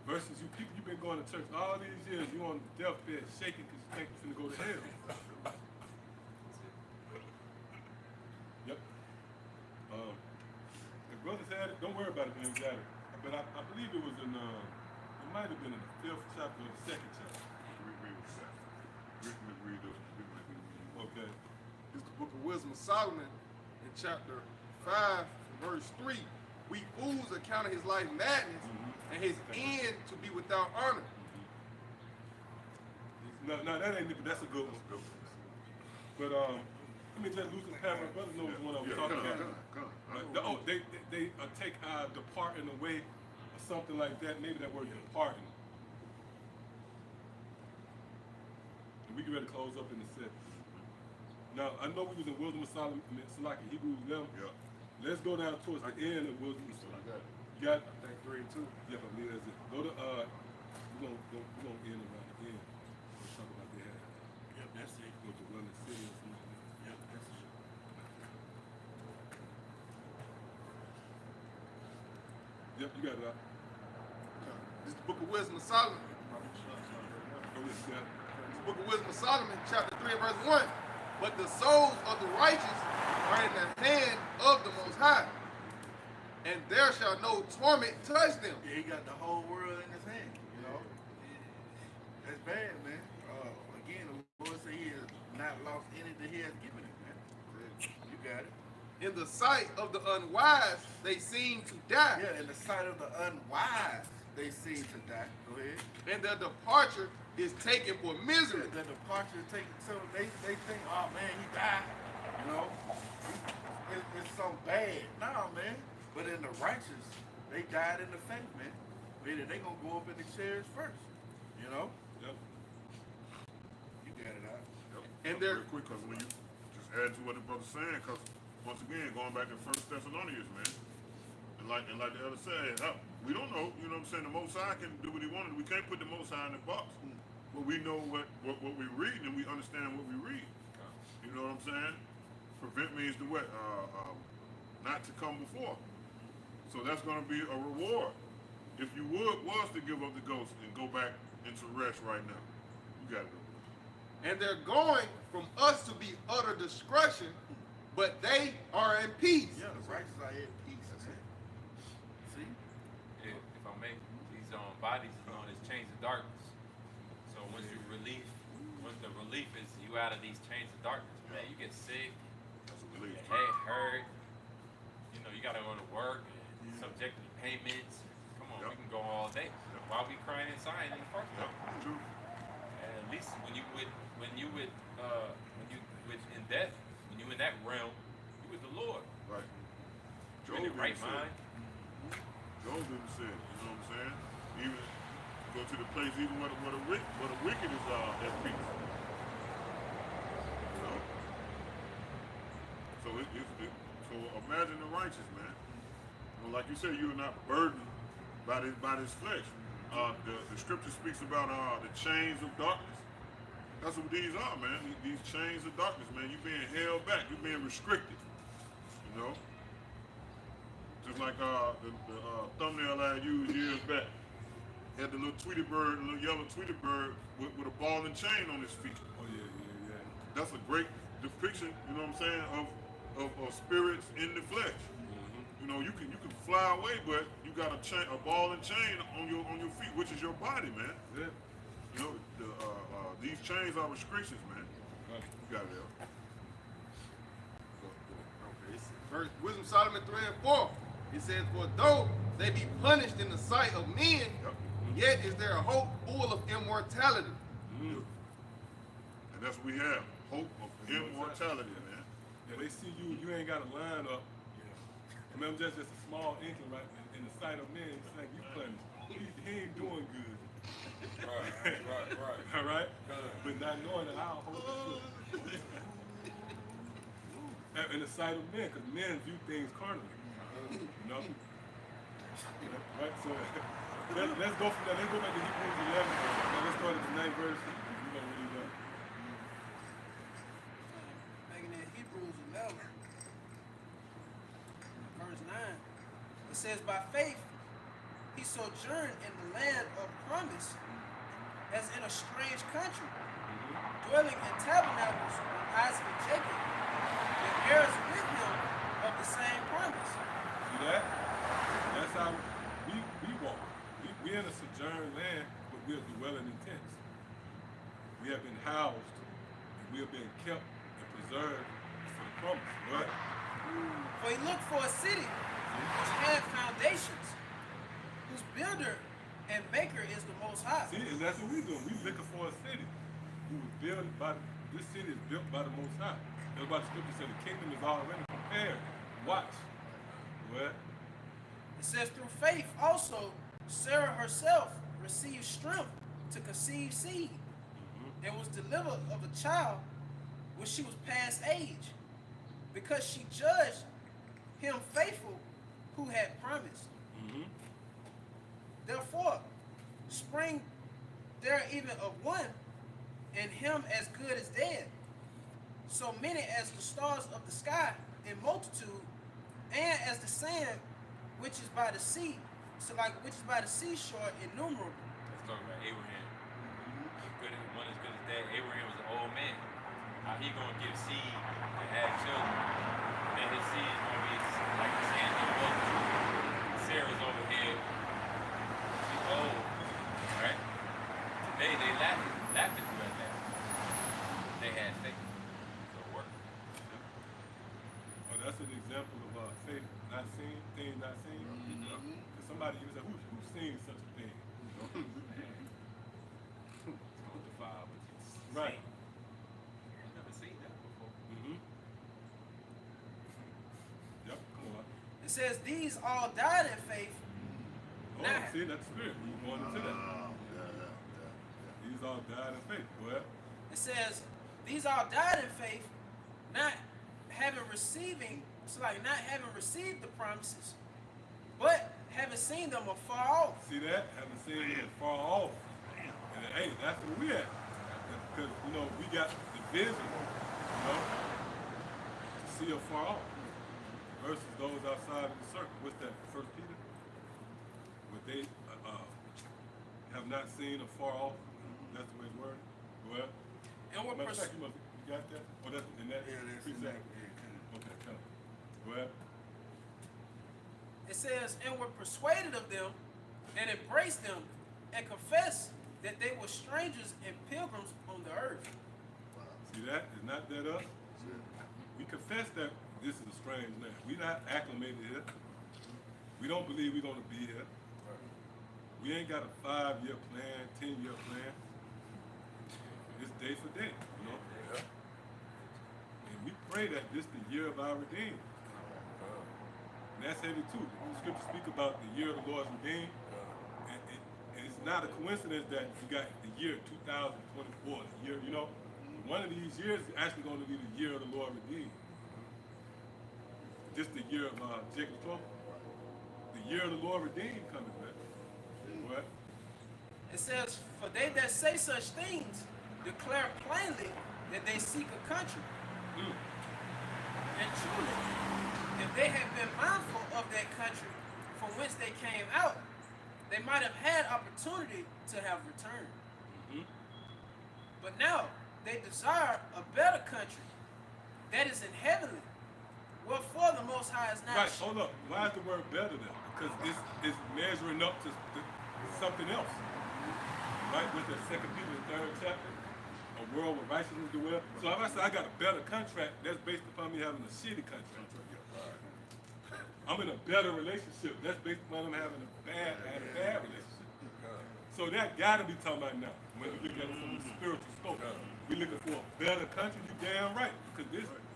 Versus you people, you've been going to church all these years, you on the deathbed shaking because you think you're going to go to hell. Yep. The brothers had it, don't worry about it, man, you got it. But I believe it was it might have been in the 5th chapter or the 2nd chapter. Okay. It's the book of Wisdom of Solomon in chapter 5, verse 3. We fools account his life madness and his end to be without honor. No, that ain't it, but that's a good one. But let me just loosen the camera. Brother knows the one I was talking about. They take our departing away or something like that. Maybe that word departing. And we get ready to close up in the set. Now I know we was in Wisdom of Solomon, Salaki, Hebrews 11. Let's go down towards the end of Wisdom of Solomon. You got? I think 3 and 2. Yeah, but me, that's it. Go to we're gonna end around the end. We'll talk about the head. Yep, that's it. Go to run the city or something like that. Yep, that's it. Yep, you got it out. This is the book of Wisdom of Solomon. Go with it, yeah. This book of Wisdom of Solomon, chapter 3 and verse 1. But the souls of the righteous are in the hand of the Most High, and there shall no torment touch them. Yeah, he got the whole world in his hand, That's bad, man. Again, the Lord said he has not lost anything he has given him, man. You got it. In the sight of the unwise, they seem to die. Yeah, in the sight of the unwise, they seem to die. Go ahead. And their departure is taken for misery. The departure is taken, so they think, oh man, he died. It's so bad. Nah, man. But in the righteous, they died in the faith, man. Meaning they gonna go up in the chairs first. Yep. You got it out. And they're real quick, because when you just add to what the brother's saying, because once again, going back to 1 Thessalonians, man, and like the other said, we don't know, what I'm saying, the Most High can do what he wanted. We can't put the Most High in the box. But we know what we read, and we understand what we read. You know what I'm saying? Prevent means to what? Not to come before. So that's going to be a reward. If you was to give up the ghost and go back into rest right now, you got it. And they're going from us to be utter destruction, but they are in peace. Yeah, the righteous are at peace. See? If I may, these bodies is known as chains of darkness. So once the relief is you out of these chains of darkness, man, you get sick, your head hurt, You know, you gotta go to work and subject to payments. Come on, we can go all day. Why we crying and sighing in the first place? True. And at least when you with in death, when you in that realm, you with the Lord. Right. You in the right mind. Job didn't say it, you know what I'm saying? Even go to the place even where the wicked is at peace. You know? So so imagine the righteous, man. You know, like you said, you are not burdened by this flesh. The scripture speaks about the chains of darkness. That's what these are, man. These chains of darkness, man. You're being held back. You're being restricted. You know? Just like the thumbnail I used years back. Had the little Tweety bird, the little yellow Tweety bird with a ball and chain on his feet. Oh, yeah. That's a great depiction, you know what I'm saying, of spirits in the flesh. You know, you can fly away, but you got a ball and chain on your feet, which is your body, man. Yeah. You know, these chains are restrictions, man. You got it, L. Okay, Verse Wisdom Solomon 3 and 4. It says, for though they be punished in the sight of men, yet is there a hope full of immortality. And that's what we have. Hope of immortality, man. Yeah, they see you ain't got to line up. Remember, just a small inkling, right? In the sight of men, it's like you punished. He ain't doing good. Right. All right? But not knowing that our hope is good. In the sight of men, because men view things carnally. You know? Right? So let's go from there. Let's go back to Hebrews 11. Now let's start at the 9th verse. You know what he does. Back in that Hebrews 11, verse 9, it says, by faith he sojourned in the land of promise, as in a strange country, dwelling in tabernacles with Isaac and Jacob, the heirs with him of the same promise. See that? That's how we walk. We're in a sojourn land, but we're dwelling in tents. We have been housed, and we have been kept and preserved for the promise. Right? For he looked for a city which had foundations, whose builder and maker is the Most High. See, and that's what we're doing. We're looking for a city. This city is built by the Most High. That's why the scripture said the kingdom is already prepared. Watch. What? It says, through faith also Sarah herself received strength to conceive seed, and was delivered of a child when she was past age, because she judged him faithful who had promised. Therefore, spring there even of one, and him as good as dead, so many as the stars of the sky in multitude, and as the sand which is by the sea, which is by the seashore innumerable. Let's talk about Abraham. One as good as that. Abraham was an old man. How he gonna give seed and have children? And then his seed is gonna be like the sand in the multitude. Sarah's over here. She's old, right? Today they laughing at that. They had faith. So it worked. Oh, that's an example of faith not seen, things not seen. And somebody even said, who's seen such a thing? Right. I've never seen that before. Yep, come on. It says these all died in faith. Oh, Now, see, that's the spirit. We're going into that. These all died in faith. Go ahead. it says these all died in faith, not having received the promises, but having seen them afar off. See that? Haven't seen it far off. And hey, that's where we at. Because, we got the vision, to see afar off. Versus those outside of the circle. What's that? 1 Peter? What they have not seen afar off. That's the way it's worded. Go ahead. And what Matter of fact, you got that? Oh, that's in that? Yeah, that's precept? exactly. Okay, come on. Go ahead. it says, and were persuaded of them, and embraced them, and confessed that they were strangers and pilgrims on the earth. See that? Is not that us? We confess that this is a strange land. We're not acclimated here. We don't believe we're going to be here. We ain't got a 5-year plan, 10-year plan. It's day for day, you know. And we pray that this the year of our redeemed. And that's heavy too. The scriptures speak about the year of the Lord's redeemed. And it's not a coincidence that you got the year 2024, the year, you know. One of these years is actually going to be the year of the Lord redeemed. Just the year of Jacob's trouble. The year of the Lord redeemed coming, man. What? It says, for they that say such things declare plainly that they seek a country. And truly, if they had been mindful of that country from whence they came out, they might have had opportunity to have returned. But now they desire a better country that is in heavenly. Wherefore the Most High is not. Right, hold up. Why is the word better then? Because it's measuring up to something else. Right? With the 2 Peter, the 3rd chapter, a world where righteousness dwell. So if I say I got a better contract, that's based upon me having a shitty contract. I'm in a better relationship. That's based upon them having a bad relationship. So that gotta be talking about now. When we look at it from the spiritual scope, we looking for a better country. You damn right, because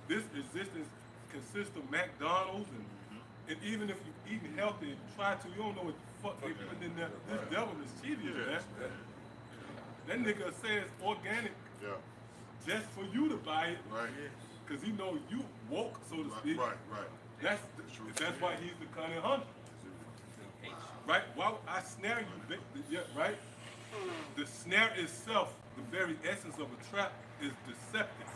this existence consists of McDonald's and even if you eating healthy and try to, you don't know what the fuck they putting in there. This devil is cheating, man. That nigga says organic just for you to buy it, because he know you woke, so to speak. That's why he's the cunning hunter. Right? Why would I snare you? Right? The snare itself, the very essence of a trap, is deceptive.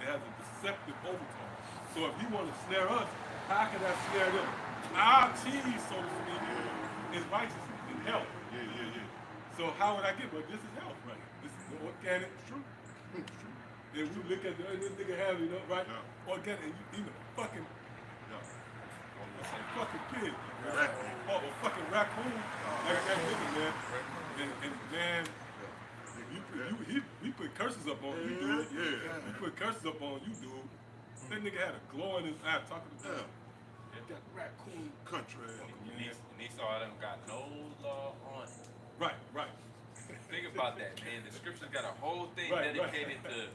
It has a deceptive overtone. So if you want to snare us, how can I snare them? Our cheese, so to speak, is righteousness and health. So how would I get? But this is health, right? This is organic, true. And we look at this nigga have, you know, right? Organic, and you eat a fucking pig, or a fucking raccoon, like that nigga, man. And man, we put curses up on you, dude. We put curses up on you, dude. That nigga had a glow in his eye talking to them. That raccoon country. And Esau them got no law on it. Right. Think about that, man. The scriptures got a whole thing dedicated to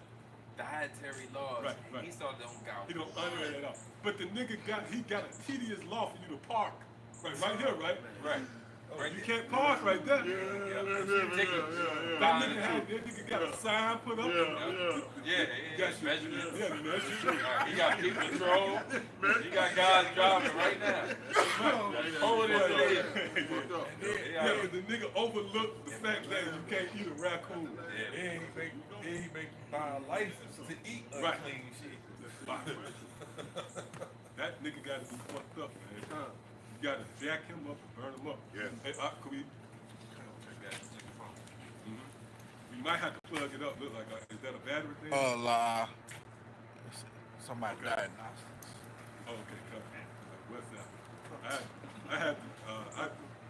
dietary laws. Right. Esau don't got. He don't honor it at all. But the nigga got a tedious law for you to park. Right here, right? Right. You can't park right there. Yeah. That nigga got a sign put up. Measurements. Yeah. He got people patrol. He got guys driving right now. Hold it Yeah, but the nigga overlooked the fact that you can't eat a raccoon. Then he make you buy a license to eat unclean shit. That nigga gotta be fucked up, man. You gotta jack him up and burn him up. Hey, could we? We might have to plug it up. Look like, is that a battery thing? Somebody diagnostics. Oh, okay, come. What's that? I had to,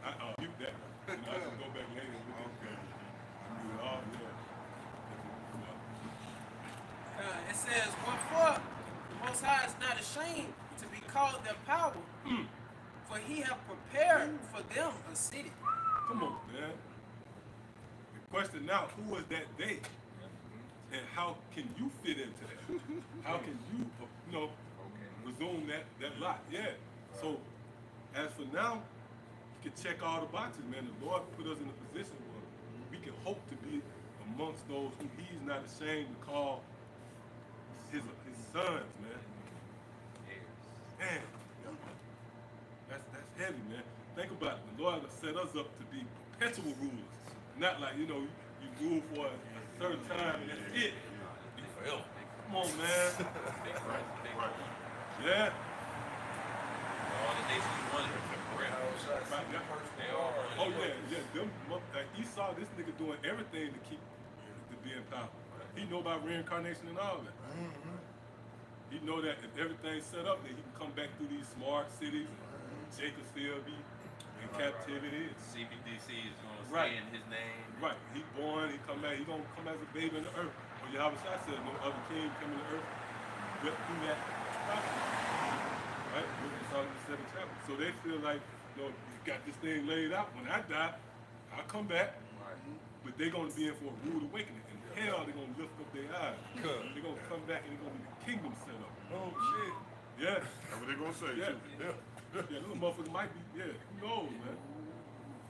I mute that. You know, I can go back later and look at it. I mute it all, It says, wherefore the Most High is not ashamed to be called their power, for he have prepared for them a city. Come on, man. The question now, who is that they? And how can you fit into that? How can you, resume that lot? Yeah. So, as for now, you can check all the boxes, man. The Lord put us in a position where we can hope to be amongst those who he's not ashamed to call his sons, man. Man, that's heavy, man. Think about it. The Lord has set us up to be perpetual rulers. Not like, you rule for a certain time and that's it. Come on, man. Yeah. All the nations wanted. Oh, yeah. Esau, this nigga doing everything to be in power. He know about reincarnation and all that. He know that if everything's set up, then he can come back through these smart cities. Jacob still be in captivity. CBDC is going to stay in his name. Right. He born, he come back. He going to come as a baby in the earth. Or Yahawashi said, no other king come in the earth but through that prophet. Right? It's all in the 7th chapter. So they feel like, you got this thing laid out. When I die, I'll come back. But they're going to be in for a rude awakening. And hell, they're going to lift up their eyes. They're going to come back and they're going to be the kingdom set up. Oh shit. Yeah. That's what they're gonna say Yeah. too. Yeah, little motherfuckers might be, who knows, man.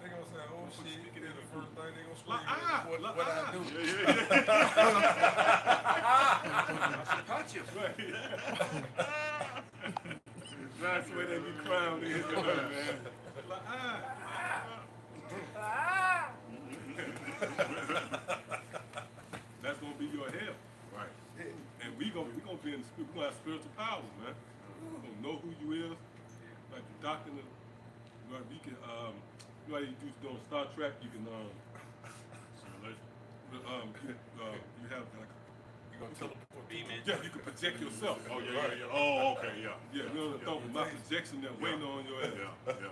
They gonna say, oh shit, then the first thing they gonna La scream is what I do. That's the way they be crying when they hit the earth, man. That's gonna be your hell. Right. And we gonna be in the spirit, we gonna have spiritual powers, man. We gonna know who you is. Like the doctrine of, you can, you know how you do on Star Trek, you can, you have like, You gonna teleport Beaming. yeah, you can project yourself. Oh yeah. Oh okay, yeah. Yeah, you know, thought with my projection that waiting on your ass. Yeah.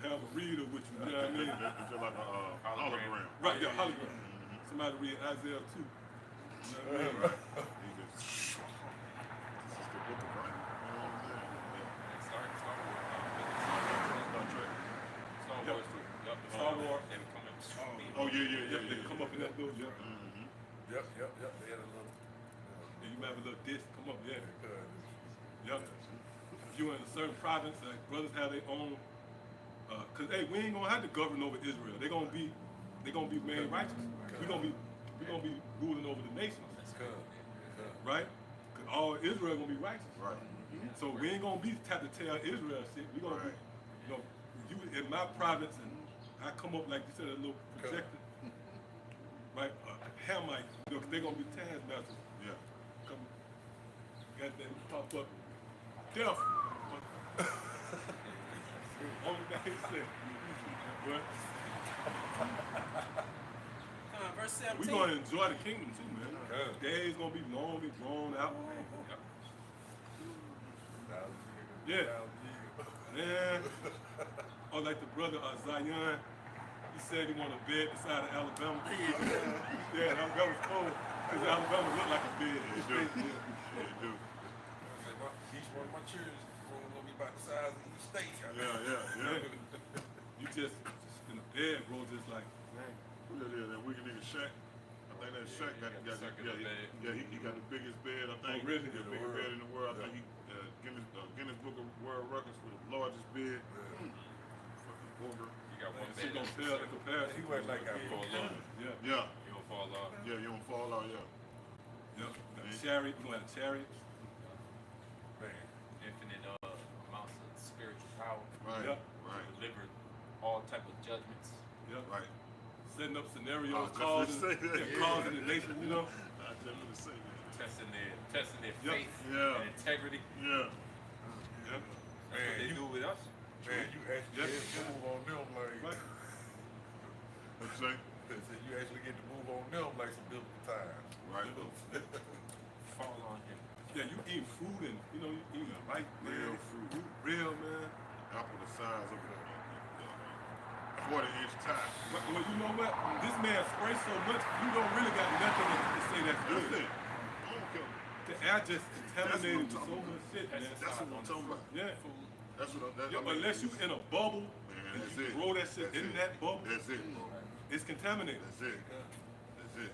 Have a reader with you, you know what I mean? It's just like a hologram. Right, yeah, hologram. Somebody read Isaiah 2. You know what I mean? This is the book of Bible. Star Yep. Wars too. Yup. Star Wars. They come in. Oh yeah. They come up in that little, Yep. They had a little. and you might have a little disc come up, yeah. Because Yep. If you're in a certain province, like brothers have their own, cause hey, we ain't gonna have to govern over Israel. They're gonna be made righteous. We're gonna be ruling over the nations, right? Cause all Israel gonna be righteous. Right. So we ain't gonna be have to tell Israel shit. We gonna be, you in my province, and I come up like you said, a little projector, right? Hamite, they gonna be taskmasters. Yeah. Come, goddamn, pop up, death. Only thing he said. But Verse 17. we gonna enjoy the kingdom too, man. Days gonna be long, be drawn out. Yeah. Man. Or like the brother Zion, he said he want a bed beside of Alabama. Yeah, that was cool. Because Alabama looked like a bed. It do. each one of my children gonna be about the size of each state. Yeah. You just in a bed, bro, just like, man. Who that is? That wicked nigga Shaq. I think that Shaq got he got the biggest bed. I think. Oh, really? The biggest bed in the world. I think he Guinness Book of World Records for the largest bed. Fucking booger. You got one She bed. gonna fail in comparison. He went like I Fall off. Yeah. Yeah. You gonna fall off. Yeah. You don't fall out. Yeah. Yep. Got a chariot, you gonna have chariots. man. Infinite amounts of spiritual power. Right. Yeah. Right. Deliver all type of judgments. Yep. Right. Setting up I scenarios, was just causing gonna say that. causing the nation, you know. I just gonna say that. Testing their Yep. faith Yeah. and integrity. Yeah. Yep. That's what they Man, do with us. man, you actually Yep. get to move on them like. Right. What you say? They said you actually get to move on them like some biblical times. Right. Fall on him. Yeah, you eat food and you know you eat right, man. Real fruit. Real, man. Apple the size of a 40-inch tie. But, well, you know what? This man sprays so much, you don't really got nothing to say that's That's good. it. I don't care. The air just contaminated with That's so what I'm much shit, man. That's what I'm talking about. Yeah. That's what I'm. Yeah, unless you in a bubble Man, and that's you it. grow that shit That's in it. that bubble, That's it. it's contaminated. That's it. That's it.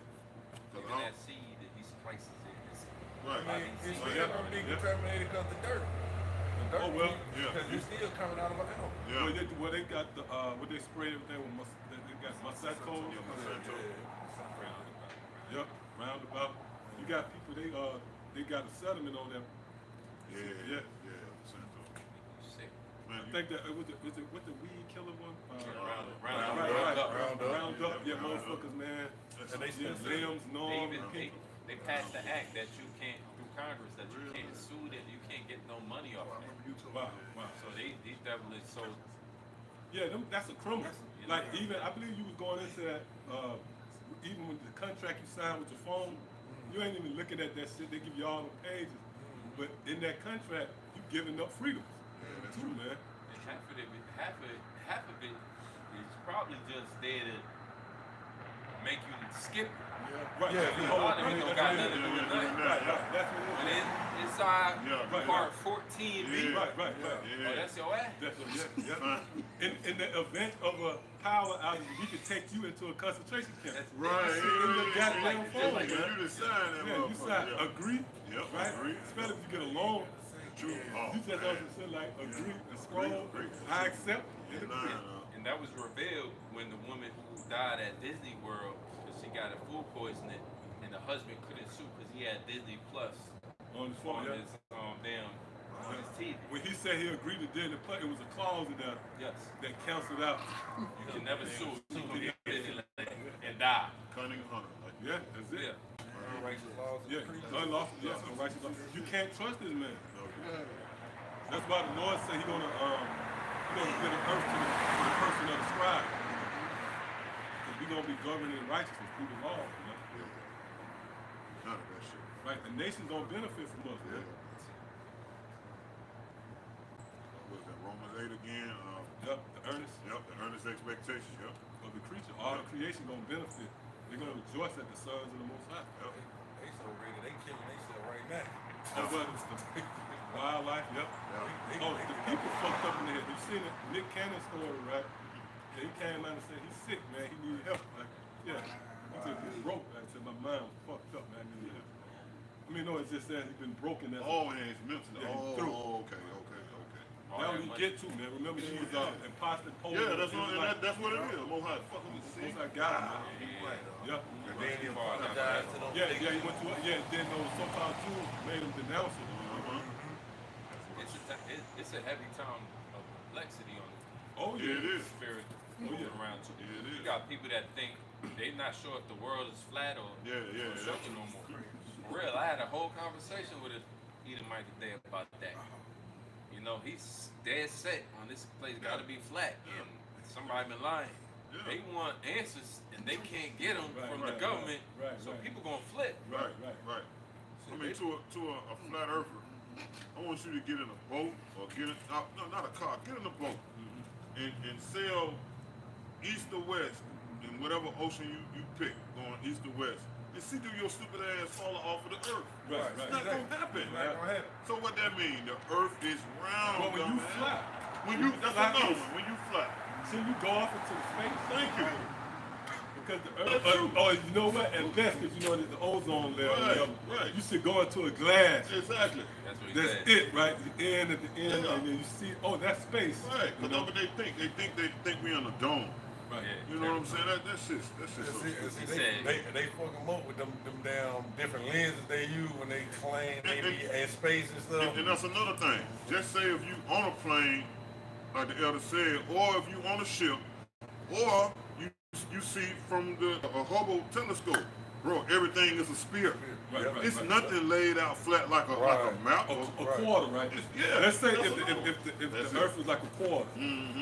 'Cause Even that seed that he splices in is Right. I mean, it's Right. still gonna be contaminated because the dirt. The dirt. Oh, well, yeah. Because it's still coming out of an animal. Yeah. Well, they got the what they spray everything with. They got Monsanto. Yeah, Monsanto. Yep, roundabout. You got people. They got a settlement on them. Yeah. Monsanto. sick. Man, I think that was the weed killer one. Roundup. Roundup. Yeah, motherfuckers, man. And they Yeah, still limbs, They norm, even people. they passed the act that you can't through Congress that you can't sue that you can't get no money off that. Wow, wow. So these devilish so Yeah, that's a criminal. Like even I believe you was going into that. Even with the contract you signed with your phone, you ain't even looking at that shit. They give you all the pages, but in that contract, you giving up freedoms too, man. and half of it is probably just there to make you skip it. Right. Yeah, the yeah. whole All of it thing, don't that's got what it nothing to do is. with nothing. Right, that's what When it is. inside Yeah, right, part right. 14 team Yeah. B. Right. Yeah. Oh, that's your ass. That's what, yeah. In the event of a power outage, we could take you into a concentration camp. Right. Sit in the goddamn phone, Like, man. you just sign that Yeah, you sign motherfucker. agree, Yep, right? agree. Especially if you get a loan. True. You just have to say like agree and scroll. Agree. I accept. And Nah, agree. nah. And that was revealed when the woman who died at Disney World because she got a food poisoning, and the husband couldn't sue because he had Disney Plus On his phone, on yeah. his on his TV. When he said he agreed to Disney Plus, it was a clause in there Yes, that canceled out. you can never sue Disneyland and die. Cunning hunter. Like, Yeah, that's it. Yeah. Unrighteous laws of Yeah, creatures. unlawful. Yes, unrighteous law. You can't trust this man. That's why the Lord said He's gonna give the earth to the person of the scribe. Because we're gonna be governed in righteousness through the law. You know? none of that shit. Right? The nation's gonna benefit from us. Yeah. Man. What was that, Romans 8 again? Yep, the earnest The earnest expectation, yep. of the creature, all the creation gonna benefit. They're gonna rejoice at the sons of the Most High. They so ready, they killing themselves right now. That's what it's the wildlife. Yep. Oh, the people fucked up in the head. You seen it? Nick Cannon's story, right? Yeah, he came out and said he's sick, man. He needed help. Like, yeah, he just broke. Like, I said my mind was fucked up, man. I needed help. I mean, no, it's just that he's been broken. As Oh, and it's mentally. Yeah, he threw. Okay. That's what he get to, man. Remember, she was imposter polio. Yeah, that's what it is. Most High fucking Most see. I got him, man. Yeah. And then he apologized to them. Yeah, he went to then those so-called Jews made him denounce it. It's a heavy time of complexity on Oh, Yeah, it the is. spirit moving around too. Yeah, it is. You got people that think they're not sure if the world is flat or Yeah. circle no more. For real, I had a whole conversation with Edomite today about that. You know, he's dead set on this place got to be flat, and somebody been lying. Yeah. They want answers and they can't get them from the government, so people gonna flip. Right. I mean, to a flat earther, I want you to get in a boat or get in, no, not a car, get in a boat and sail east or west in whatever ocean you pick, going east or west, and see do your stupid ass fall off of the earth. It's not gonna happen. So what that mean? The earth is round. But when you dumbass. fly, That's another one. When you fly. so you go off into the space. Thank you. Because the earth, you know what? At best, because you know there's the ozone layer. Right. You should go into a glass. Exactly. That's what he That's said. it, right? The end at the end, Yeah. and then you see, oh, that's space. Right. You But know? that's what they think. They think we on a dome. Right. You know what I'm saying? That's shit's so See, said- they fuck them up with them damn different lenses they use when they claim they be in space and stuff. And that's another thing. Just say if you on a plane, like the elder said, or if you on a ship, or you see from the Hubble telescope, bro, everything is a sphere. Right. It's nothing laid out flat like a map. A quarter, right? Yeah. Let's say That's if That's the it. Earth was like a quarter,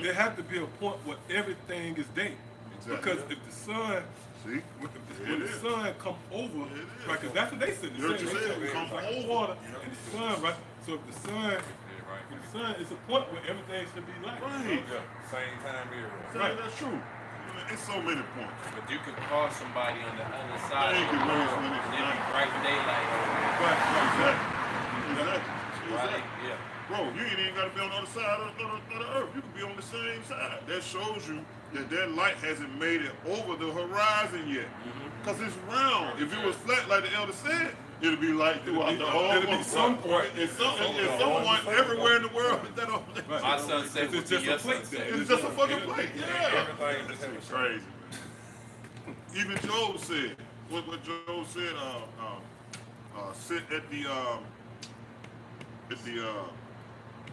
there have to be a point where everything is dated. Exactly. Because if the sun, See? when the sun come over, It is. right? Because that's what they said. You heard They you said said, it come was like a over. quarter, and the sun, right? So if the sun is a point where everything should be like. Right. Same time here. Right. That's true. It's so many points. But you can call somebody on the other side Thank of the you, world, Maurice, when it's and it be not. bright daylight. Exactly. Yeah. Bro, you ain't even got to be on the other side of the earth. You can be on the same side. That shows you that light hasn't made it over the horizon yet. Because it's round. If it was flat like the elder said, it'll be like throughout the whole It'll be some point. It's someone everywhere in the world. My son said It's it's just your a plate sunset. there. It's just a fucking plate. Yeah. Everything just It's crazy, man. Even Job said, what Job said, sit at the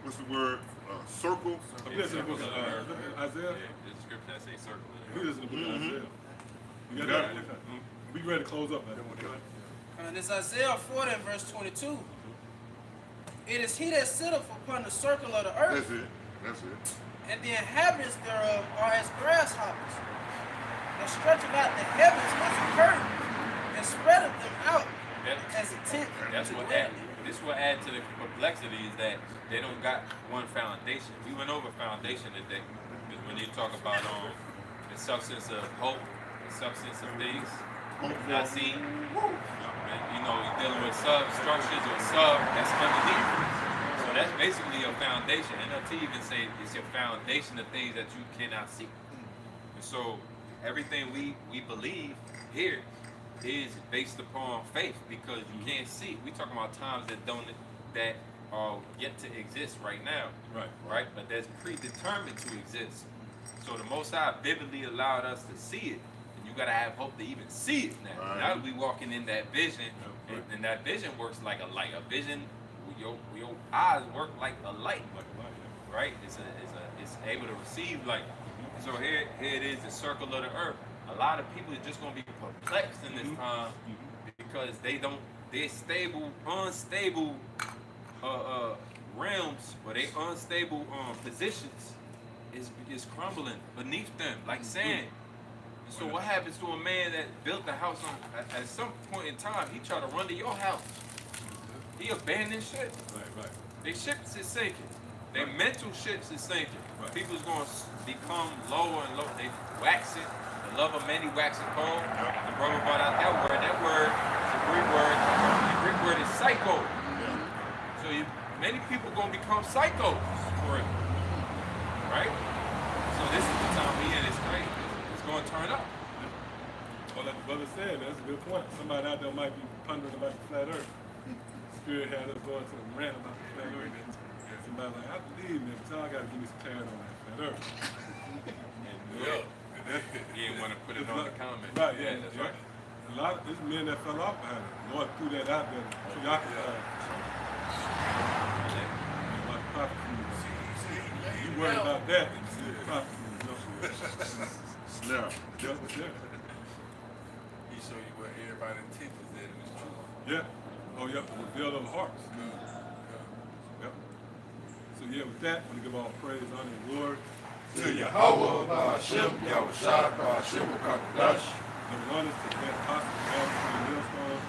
what's the word? Circle. Listen to the book of Isaiah. Yeah, the scripture that say circle. We listen to the book of Isaiah. You got that? We ready to close up, man. And it's Isaiah 40 verse 22. It is he that sitteth upon the circle of the earth, That's it. and the inhabitants thereof are as grasshoppers, that stretcheth out the heavens as a curtain, and spreadeth them out as a tent. That's what add. This will add to the complexity is that they don't got one foundation. We went over foundation today because when you talk about the substance of hope, the substance of things not seen, and, you know, you're dealing with substructures or sub that's underneath. So that's basically your foundation. NLT even say it's your foundation of things that you cannot see. And so everything we believe here is based upon faith because you can't see. We talking about times that are yet to exist right now. Right? But that's predetermined to exist. So the Most High vividly allowed us to see it. And you gotta have hope to even see it now. Right. Now we walking in that vision, and that vision works like a light. A vision, your eyes work like a light. Right? It's able to receive light. So here it is, the circle of the earth. A lot of people are just gonna be perplexed in this time because they're unstable realms, or they unstable positions is crumbling beneath them like sand. And so what happens to a man that built the house at some point in time? He tried to run to your house. He abandoned ship. Their ships is sinking. Their mental ships is sinking. People's going to become lower and lower. They wax it. The love of many waxing cold. The brother brought out that word. That word is a Greek word. The Greek word is psycho. So many people going to become psychos for it. Right? So this is the time we in. It's crazy. It's going to turn up. Well, like the brother said, that's a good point. Somebody out there might be pondering about the flat earth. Spirit had us going to the rant about the flat earth. And somebody like, I believe me, but y'all got to give me some clarity on that flat earth. He didn't want to put it on the comment. Right, That's right. A lot of there's men that fell off behind it. The Lord threw that out there to preoccupy. Like prophecy. You worry about that and you see the prophecy. Now, He show you where everybody's intent is at in this truth. Yeah. Oh, yeah. Reveal of hearts. Yep. So, yeah, with that, I want to give all praise, honor, and glory To Yahawah, Sham, Yahawashi, Qadash. The runners to that possible God, the millstone,